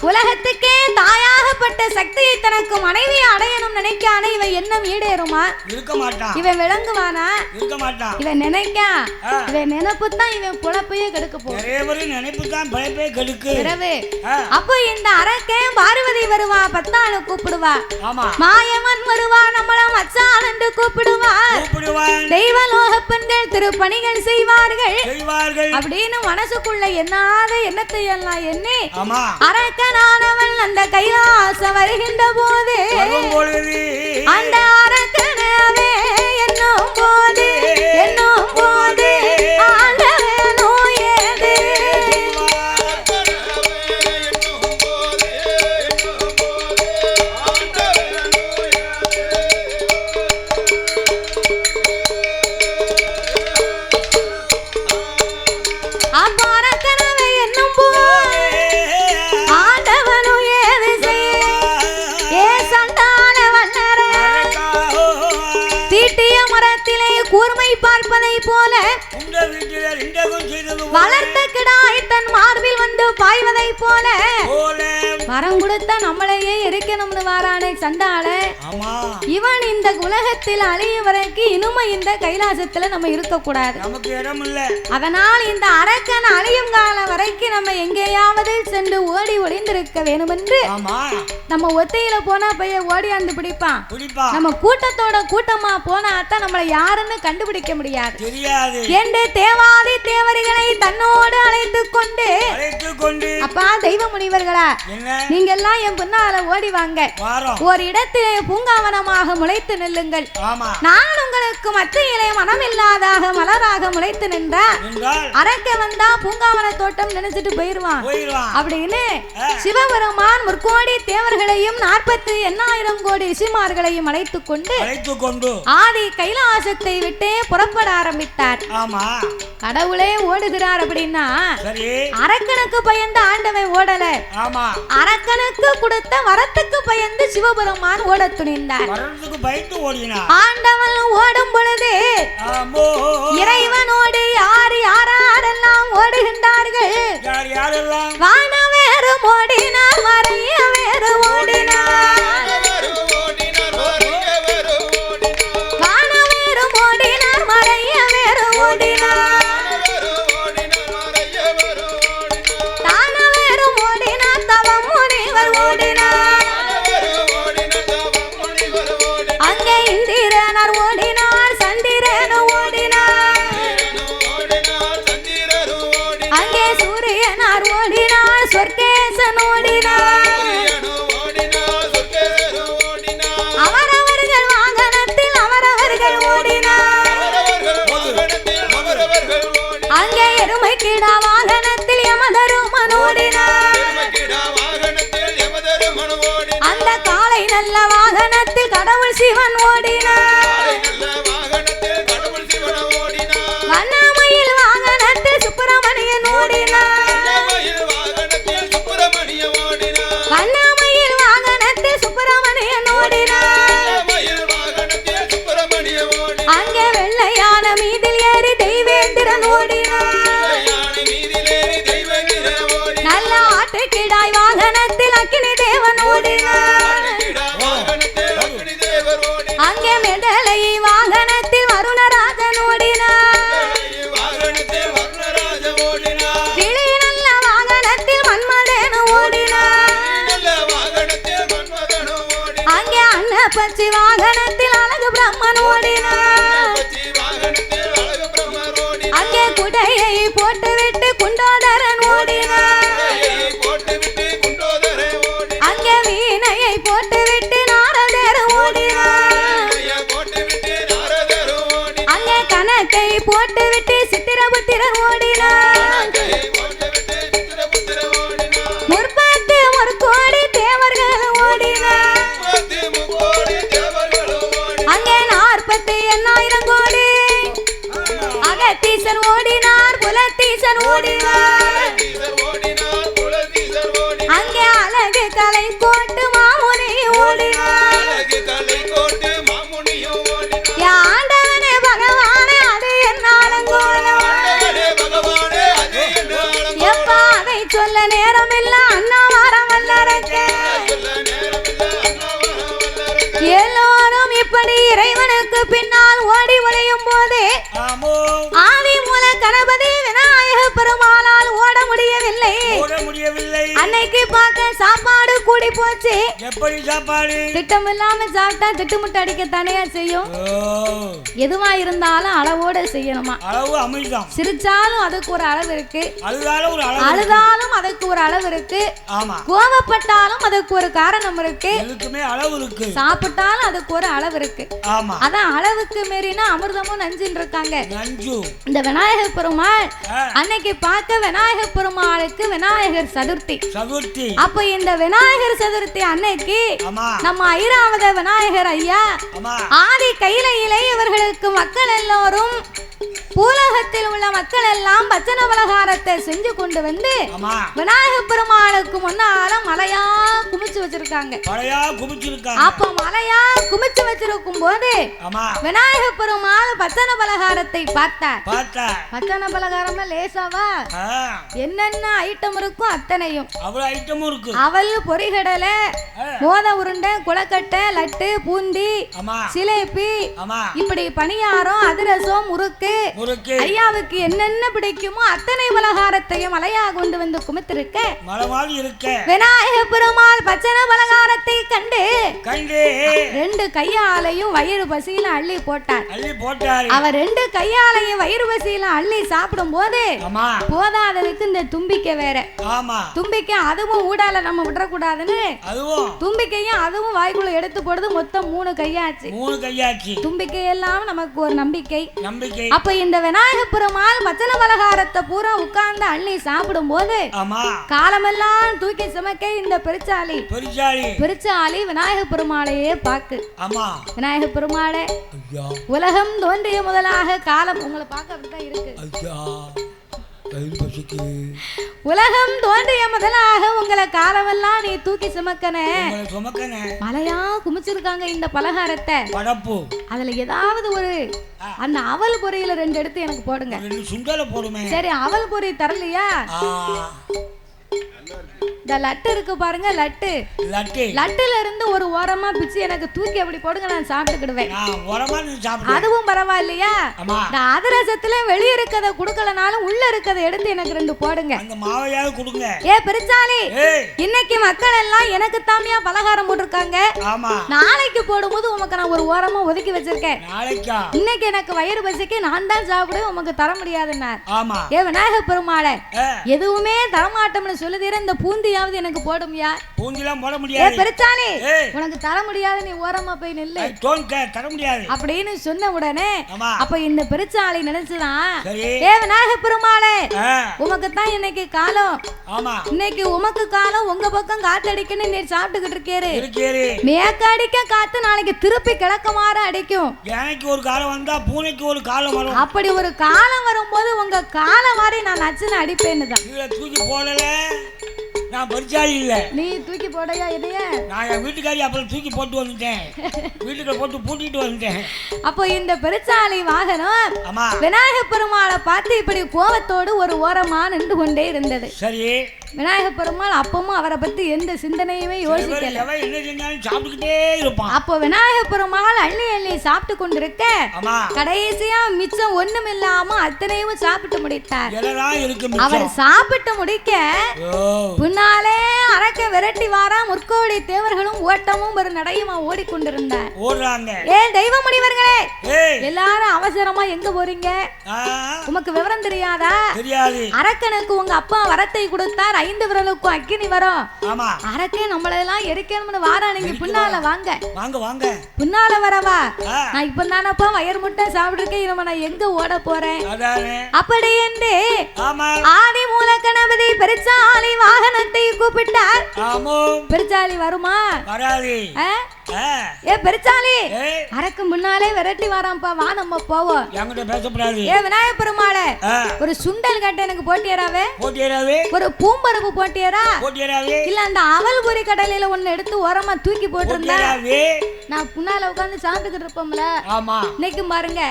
உலகத்துக்கே தாயாகப்பட்ட அப்படிப்பட்ட சக்தியை தனக்கு மனைவியை அடையணும் நினைக்கானே இவன் எண்ணம் ஈடேறுமா? இருக்க மாட்டான். இவன் விளங்குவானா? இருக்க மாட்டான். இவன் நினைக்கா, இவன் நினைப்பு தான் இவன் புலப்பையே கெடுக்க போகுது. நிறைய பேர் நினைப்பு தான் பிழைப்பே கெடுக்கு. அப்போ இந்த அரக்கன் பார்வதி வருவா, பத்தாளு கூப்பிடுவா. ஆமா. மாயவன் வருவா, நம்மள மச்சான் என்று கூப்பிடுவா. தெய்வலோக பெண்கள் திருப்பணிகள் செய்வார்கள் அப்படின்னு மனசுக்குள்ள எண்ணாத எண்ணத்தை எல்லாம் எண்ணி அரக்கனானவன் அந்த கைலாசம் வருகின்ற போது அந்த அரக்கனவே என்னும் போது ஆண்டவனோ ஏது கூர்மை பார்ப்பதை போல வளர்த்த கிடாய் தன் மார்பில் வந்து பாய்வதை போல வரம் கொடுத்த நம்மளையே எரிக்கணும்னு வாரானே சண்டாள. இவன் இந்த உலகத்தில் அழிய வரைக்கும் இனிமே இந்த கைலாசத்துல நம்ம இருக்க கூடாது, நமக்கு இடம் இல்ல. அதனால் இந்த அரக்கன் அழியும் காலம் வரைக்கும் நம்ம எங்கேயாவது சென்று ஓடி ஒளிந்திருக்க வேணும் என்று நம்ம ஒத்தையில போனா பைய ஓடியாந்து பிடிப்பான். நம்ம கூட்டத்தோட கூட்டமா போனா தான் நம்மளை யாருன்னு கண்டுபிடிக்க முடியாது என்று தேவாதி தேவர்களை தன்னோடு அழைத்துக் கொண்டு அப்பா தெய்வ முனிவர்களா நீங்க எல்லாம் என் பின்னால ஓடி வாங்க, ஒரு இடத்திலே பூங்காவனமாக முளைத்து நில்லுங்கள். நான் உங்களுக்கு மத்தியிலே மனமில்லாதாக மலராக முளைத்து நின்றால் அரக்க வந்தா பூங்காவன தோட்டம் நினைச்சிட்டு போயிருவான் அப்படின்னு சிவபெருமான் முற்கோடி தேவர்களையும் 48,000 கோடி ரிஷிமார்களையும் அழைத்துக் கொண்டு ஆதி கைலாசத்தை விட்டே புறப்பட ஆரம்பித்தார். கடவுளே ஓடுகிறார் அப்படின்னா அரக்கனுக்கு பயந்து ஆண்டவன் ஓடல, அரக்கனுக்கு கொடுத்த வரத்துக்கு பயந்து சிவபெருமான் ஓட துணிந்தார். ஆண்டவன் ஓடும் பொழுது இறைவனோடு யார் யாரெல்லாம் ஓடுகின்றார்கள்? வானவேறு ஓடினார், மறைய வேறு ஓடினார், வானவேறு ஓடினார், மறைய வேறு ஓடினார், தானவேறு ஓடினார், தவம் முனிவர் ஓடினார், அங்கே இந்திரனார் ஓடினார், சந்திரன் ஓடினார், அங்கே சூரியனார் ஓடினார், சொர்க்கேசன் ஓடினார். அவரவர்கள் வாகனத்தில் அவரவர்கள் ஓடினார். அங்கே எருமை கிடா வாகனத்தில் யமதருமன் ஓடினார். அந்த காலை நல்ல வாகனத்தில் கடவுள் சிவன் ஓடினார். வண்ணமயில் வாகனத்தில் சுப்பிரமணியன் ஓடினார். வண்ணமயில் வாகனத்தில் சுப்பிரமணியன் ஓடினார். அங்கே வெள்ளையான மீதில் ஏறி தெய்வேந்திரன் ஓடினார். நல்ல ஆட்டுக்கிடாய் வாகனத்தில் அக்கினி தேவன் ஓடினார். அங்கே மெடலை வாகனத்தில் வருணராஜன் ஓடினார். கிளி நல்ல வாகனத்தில் மன்மதன் ஓடினார். அங்கே அன்னப்பச்சி வாகனத்தில் அழகு பிரம்மன் ஓடினார். அங்கே குடையை போட்டுவிட்டு குண்டோதரன் ஓடினார். அங்கே வீணையை போட்டுவிட்டு நாரதர் ஓடினார். அங்கே கணக்கை போட்டுவிட்டு சித்திரபுத்திரன் ஓடினார். முற்பத்து ஒரு கோடி தேவர்கள் ஓடினார். அங்கே 48,000 கோடி அகத்தீசன் ஓடினார், புலத்தீசன் ஓடினார். அங்கே அழகு கலை கோட்டு மாமுனி பின்னால் ஓடி ஒளியும் போது ஆதி மூல கணபதி விநாயக பெருமாளால் ஓட முடியவில்லை. அன்னைக்கு பார்க்க சாப்பாடு கூடி போச்சு. எப்படி சாப்பாடு? திட்டம் இல்லாம சாப்பிட்டா திட்டுமுட்டு அடிக்க தனியா செய்யும். எதுவா இருந்தாலும் அளவோட செய்யணுமா? அளவு அமிர்தம். சிரிச்சாலும் அதுக்கு ஒரு அளவு இருக்கு, அழுதாலும் அதுக்கு ஒரு அளவு இருக்கு, கோபப்பட்டாலும் அதுக்கு ஒரு காரணம் இருக்கு, அளவு இருக்கு, சாப்பிட்டாலும் அதுக்கு ஒரு அளவு இருக்கு. அதான் அளவுக்கு மீறினா அமிர்தமும் நஞ்சுன்னு இருக்காங்க. இந்த விநாயகர் பெருமாள் அன்னைக்கு பார்க்க விநாயகர் பெருமாளுக்கு விநாயகர் சதுர்த்தி. அப்ப இந்த விநாயகர் சதுர்த்தி அன்னைக்கு நம்ம ஐராவத விநாயகர் ஐயா ஆதி கையிலையிலே இவர்களுக்கு மக்கள் எல்லோரும் பூலகத்தில் உள்ள மக்கள் எல்லாம் பச்சன பலகாரத்தை செஞ்சு கொண்டு வந்து விநாயகர் பெருமாளுக்கு முன்னால மலையா குமிச்சு வச்சிருக்காங்க. அப்ப மலையா குமிச்சு வச்சிருக்கும் போது விநாயகர் பெருமாள் பச்சன பலகாரத்தை பார்த்தார். பச்சன பலகாரம் லேசாவா? என்னென்ன ஐட்டம் இருக்கும் அத்தனையும். அவல், பொரிகடலை, மோத உருண்டை, குளக்கட்டை, லட்டு, பூந்தி, சிலேபி, இப்படி பணியாரம், அதிரசம், முறுக்கு, ஐயாவுக்கு என்னென்ன பிடிக்குமோ அத்தனை பலகாரத்தையும் மலையா கொண்டு வந்து குமித்திருக்க விநாயகர் பெருமாள் பச்சன பலகாரத்தை கண்டு ரெண்டு கையாலையும் வயிறு பசியில அள்ளி போட்டார். அவர் ரெண்டு கையாலையும் வயிறு பசியில அள்ளி சாப்பிடும் போது போதாததுக்கு இந்த தும்பிக்கை வேற. தும்பிக்கை அதுவும் ஊடால நம்ம விடக்கூடாதுன்னு தும்பிக்கையும் அதுவும் வாய்க்குள்ள எடுத்து போடுது. மொத்தம் 3 கையாச்சு. தும்பிக்கை எல்லாம் நமக்கு ஒரு நம்பிக்கை. அப்ப இந்த விநாயகர் பெருமாள் பச்சன பலகாரத்தை பூரா உட்கார்ந்து அள்ளி சாப்பிடும் போது காலமெல்லாம் தூக்கி சுமக்க இந்த பெருச்சாலி விநாயகர் பெருமாளையே பாக்கு. விநாயகர் பெருமாளே, உலகம் தோன்றிய முதலாக காலம் உங்களை பார்க்க அப்படித்தான் இருக்கு. உலகம் தோன்றிய முதலாக உங்களை காலமெல்லாம் நீ தூக்கி சுமக்கன மலையா குமிச்சிருக்காங்க இந்த பலகாரத்தை. அதுல ஏதாவது ஒரு அந்த அவல் பொரியில 2 எடுத்து எனக்கு போடுங்க. சரி, அவல் பொரி தரலையா? இந்த லட்டு இருக்கு பாருங்க, லட்டுல இருந்து ஒரு ஓரமா பிச்சு எனக்கு தூக்கி அப்படி போடுங்க, நான் சாப்பிட்டுக்கிடுவேன். அதுவும் பரவாயில்லையா? இந்த அதிரசத்துல வெளிய இருக்கத குடுக்கலனாலும் உள்ள இருக்கத எடுத்து எனக்கு 2 போடுங்க. ஏ பெருச்சாலி, இன்னைக்கு மக்கள் எல்லாம் எனக்கு தாமியா பலகாரம் போட்டிருக்காங்க. நாளைக்கு போடும்போது உமக்கு நான் ஒரு ஓரமா ஒதுக்கி வச்சிருக்கேன். இன்னைக்கு எனக்கு வயிறு பசிக்கு நான் தான் சாப்பிடுவேன், உமக்கு தர முடியாதுன்னார். ஏ விநாயகர் பெருமாளே, எதுவுமே தரமாட்டோம்னு சொல்லுதீர இந்த பூந்தியாவது எனக்கு போடுமியா? பூந்திலாம் போட முடியாது. பெருச்சாலி, உனக்கு தர முடியாது, நீ ஓரமா போய் நில்லு, தர முடியாது அப்படின்னு சொன்ன உடனே அப்ப இந்த பெருச்சாலி நினைச்சுதான், ஏ விநாயகர் பெருமாளே, உமக்கு தான் இன்னைக்கு காலம், இன்னைக்கு உமக்கு காலம், உங்க பக்கம் காத்தடிக்கன்னு நீ சாப்பிட்டுக்கிட்டு இருக்கேரு. மேக்க அடிக்க காத்து நாளைக்கு திருப்பி கிழக்கமாற அடிக்கும். எனக்கு ஒரு காலம் வந்தா பூனைக்கு ஒரு காலம் வரும். அப்படி ஒரு காலம் வரும்போது உங்க காலம் மாதிரி நான் நச்சுன்னு அடிப்பேன்னு தான். தூக்கி போடல, நான் பரிச்சாலி இல்ல. நீ தூக்கி போடையா? இதைய நான் என் வீட்டுக்காரி அப்புறம் தூக்கி போட்டு வந்துட்டேன், வீட்டுக்கு போட்டு பூட்டிட்டு வந்துட்டேன். அப்போ இந்த பெருச்சாலி வாகனம் விநாயகர் பெருமாளை பார்த்து இப்படி கோபத்தோடு ஒரு ஓரமா நின்று கொண்டே இருந்தது. சரி, விநாயகர் பெருமாள் அப்பவும் அவரை பத்தி எந்த சிந்தனையுமே யோசிக்கல. அப்போ விநாயகர் பெருமாள் அள்ளி அள்ளி சாப்பிட்டு கொண்டிருக்க கடைசியா மிச்சம் ஒண்ணும் இல்லாம அத்தனையும் சாப்பிட்டு முடித்தார். அவர் சாப்பிட்டு முடிக்க பின்னாலே அரக்க விரட்டி வாரா முற்கோடி தேவர்களும் ஓட்டமும் ஒரு நடையுமா ஓடிக்கொண்டிருந்தார். ஏ தெய்வ முனிவர்களே, எல்லாரும் அவசரமா எங்க போறீங்க? உமக்கு விவரம் தெரியாதா? அரக்கனுக்கு உங்க அப்பா வரத்தை கொடுத்தார், 5 விரலுக்கும் அக்கினி வரும். அரக்கே நம்மளெல்லாம் எரிக்கணும்னு வாரா, நீங்க பின்னால வாங்க. பின்னால வரவா? நான் இப்ப தானப்பா வயர் முட்டை சாப்பிட்டுருக்கேன், இனிமே நான் எங்க ஓட போறேன்? அப்படி என்று ஆதி மூல கணபதி பெருச்சாலி வாகனத்தை கூப்பிட்டார். பெருச்சாலி வருமா? ஏ பெருச்சாலி, அரக்கு முன்னாலே விரட்டி வாராம்பா, வா நம்ம போவோம். ஏ விநாயகர் பெருமாளே, ஒரு சுண்டல் கட்ட எனக்கு போட்டியராவே, ஒரு பூம்பருப்பு போட்டியரா, இல்ல அந்த அவல் பொரி கடலையில ஒண்ணு எடுத்து ஓரமா தூக்கி போட்டிருந்தா நான் முன்னால உட்கார்ந்து சாப்பிட்டுக்கிட்டு இருப்போம்ல. இன்னைக்கு பாருங்க,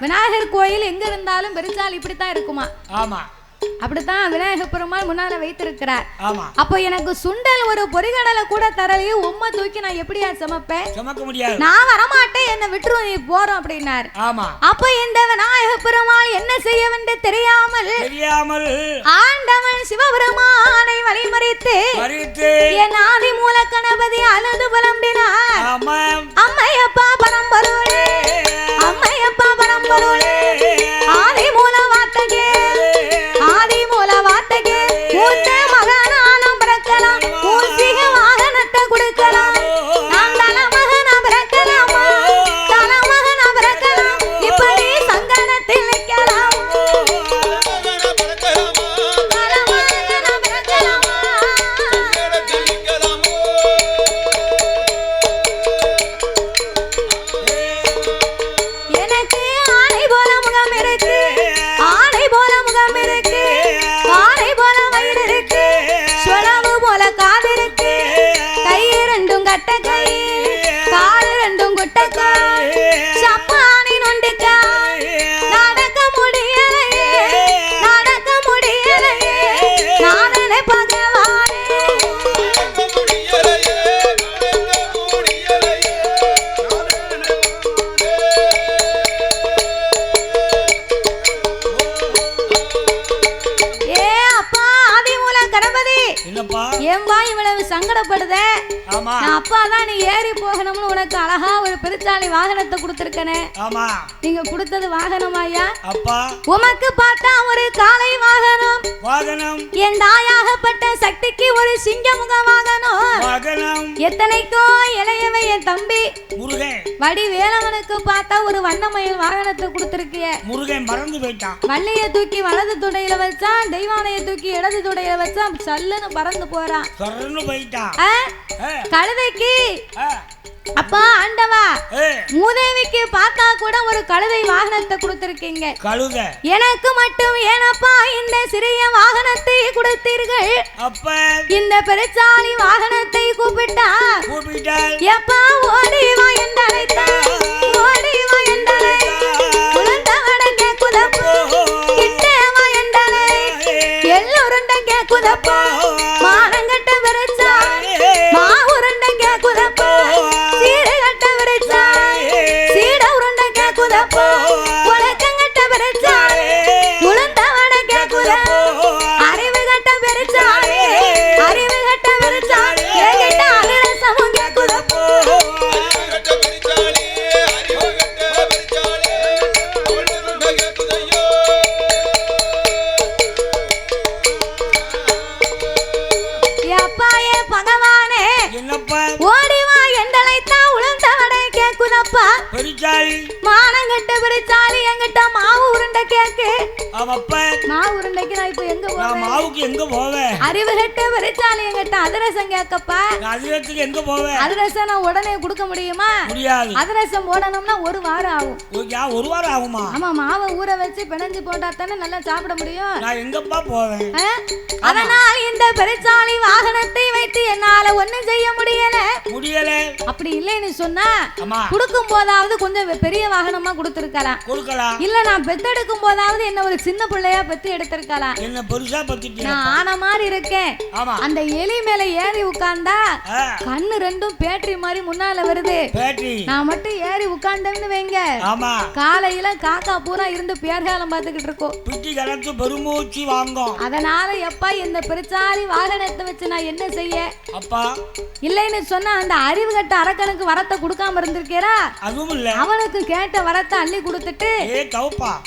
விநாயகர் கோயில் எங்க இருந்தாலும் பெருச்சாலி இப்படித்தான் இருக்குமா? அப்படித்தான் விநாயக பெருமாள் முன்னால வைத்திருக்கிறார். ஆமா. அப்போ எனக்கு சுண்டல் ஒரு பொரிகடலை கூட தரலையே, உம்மை தூக்கி நான் எப்படியா சமைப்பேன்? சமைக்க முடியாது. நான் வரமாட்டேன், என்ன விட்டுரும், நீ போறோம் அப்படின்னார். ஆமா. அப்போ இந்த விநாயக பெருமாள் என்ன செய்யவென்று தெரியாமல் ஆண்டவன் சிவபெருமானை வழிமறித்து என் ஆதி மூல கணபதி அழுது புலம்பினார். அம்மையப்பா பரம்பொருளே, அம்மையப்பா பரம்பொருளே, ஆதி மூல வார்த்தகே, ஆதி மூல வார்த்தகே, மூத்த மகனானம் பிறக்கலாம், மூசிக வாகனத்தை கொடுக்கலாம், நான் தல மகனா பிறக்கலாமா, தல மகனா பிறக்கலாம், இப்படி சங்கடத்தில் நிற்கலாம், தல மகனா பிறக்கலாமா. எனக்கு ஆணை போல முகம் இருக்கு, ஆணை போல முகம் இருக்கு, ஆணை போல வயிறு இருக்கு, சுழவு போல காது இருக்கு, கை ரெண்டும் கட்ட கை, கால் ரெண்டும் குட்ட கால், சப்பானி நொண்டுக்கா, நடக்க முடியலையே, நடக்க முடியலையே, நானே பகவானே. ஏ அப்பா ஆதி மூல கணபதி, என்னப்பா ஏம்பா இவ்வளவு சங்கடப்படுத? ஆமா. நான் அப்பா தான், நீ ஏறி போகணும்னு உனக்கு அழகா ஒரு பெருச்சாளி வாகனத்தை கொடுத்திருக்கனே. ஆமா. நீங்க கொடுத்தது வாகனமாயா? அப்பா உமக்கு பார்த்தா ஒரு காளை வாகனம், வாகனம். என் தாயாகப்பட்ட சக்திக்கு ஒரு சிங்கமுக வாகனம், வாகனம். எத்தனைக்கோ இளையவை என் தம்பி முருகன் வடி வேலவனுக்கு பார்த்தா ஒரு வண்ணமயில் வாகனத்தை கொடுத்திருக்கிய. முருகன் மறந்து போயிட்டான். வள்ளிய தூக்கி வலது துடையில வச்சான், தெய்வானைய தூக்கி இடது துடையில வச்சான், சல்லுன்னு பறந்து போறான். சொரன்னு போயிட்டான். கழுதைக்கு அப்பா ஆண்டவா, மூதேவிக்கு பார்த்தா கூட ஒரு கழுதை வாகனத்தை கொடுத்திருக்கீங்க. கழுதை எனக்கு மட்டும் ஏனப்பா இந்த சிறிய வாகனத்தை கொடுத்தீர்கள்? அப்ப இந்த பெருச்சாளி வாகனத்தை கூப்பிட்டால் எப்பா ஓடி வா என்றழைத்தா, ஓடி வா என்றழை, குழந்தவட கேக்குதப்போ, கிட்டே வா என்றழை, எல்லோருண்ட கேக்குதப்போ, மானங்கட்ட பெருச்சாளி, மாவுருண்ட கேக்குதப்போ, சீடகட்ட பெருச்சாளி, சீட உருண்ட கேக்குதப்போ, உலக்கங்கட்ட பெருச்சாளி, குழந்தவட கேக்குதப்போ, அறிவு கட்ட பெருச்சாளி, அறிவு கட்ட பெருச்சாளி, என்கிட்ட அதிரசமும் கேக்குதப்போ. அப்பாயே பகவானே, ஓடிவா என்றழைத்தான் உளுந்தவடை கேக்குதப்பா, மானங்கட்ட பெருச்சாளி, என்கிட்ட மாவு உருண்டை கேக்கு. மாவு உருண்டைக்கு நான் இப்ப எங்க போவேன்? மாவுக்கு எங்க போவேன்? அறிவு கட்ட பெருச்சாளி, என்கிட்ட அதிரசம் கேக்கப்பா. அதிரசத்துக்கு எங்க போவேன்? அதிரசம் நான் உடனே கொடுக்க முடியுமா? முடியாது. அதிரசம் போடணும்னா ஒரு வாரம் ஆகும். ஒரு வாரம் ஆகுமா? ஆமா, மாவை ஊற வச்சு பிணைஞ்சு போட்டா தானே நல்லா சாப்பிட முடியும். நான் எங்கப்பா போவேன்? அதனால் இந்த பெருச்சாளி வாகனத்தை வைத்து என்னால ஒண்ணும் செய்ய முடியல. அப்படி இல்லைன்னு சொன்னா கொடுக்கும் போதாவது கொஞ்சம் பெரிய வாகனமா கொடுத்திருக்கலாம். இல்ல நான் பெத்தெடுக்கும் போதாவது என்ன ஒரு சின்ன பிள்ளையா பெத்து எடுத்திருக்கலாம். என்ன பெருசா பத்திட்டீங்க? நான் ஆன மாதிரி இருக்கேன். அந்த எலி மேல ஏறி உட்கார்ந்தா கண்ணு ரெண்டும் பேட்டரி மாதிரி முன்னால வருது. நான் மட்டும் ஏறி உட்கார்ந்தேன்னு வைங்க, காலையில காக்கா பூரா இருந்து பேர்காலம் பார்த்துக்கிட்டு இருக்கோம். பிட்டி கலந்து பெருமூச்சு வாங்கும். அதனால எப்பா இந்த பெருச்சாளி வாகனத்தை வச்சு நான் என்ன செய்ய? அப்பா இல்லைன்னு சொன்னா அந்த அறிவு கட்ட அரக்கனுக்கு வரத்தை கொடுக்காம இருந்திருக்கேரா? அதுவும் இல்ல. அவனுக்கு கேட்ட வரத்தை அள்ளி கொடுத்துட்டு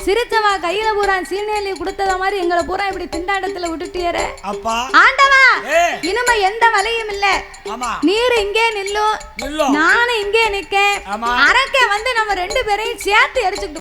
சிரிச்சவா கையில பூரா சீனேலி கொடுத்தத மாதிரி எங்களை பூரா இப்படி திண்டாட்டத்துல விட்டுட்டியற. அப்பா ஆண்டவா, இனிமே எந்த வலையும் இல்ல. நீர் இங்கே நில்லும், நானும் இங்கே நிக்கேன். அரக்க வந்து நம்ம ரெண்டு பேரையும் சேர்த்து எரிச்சுக்கிட்டு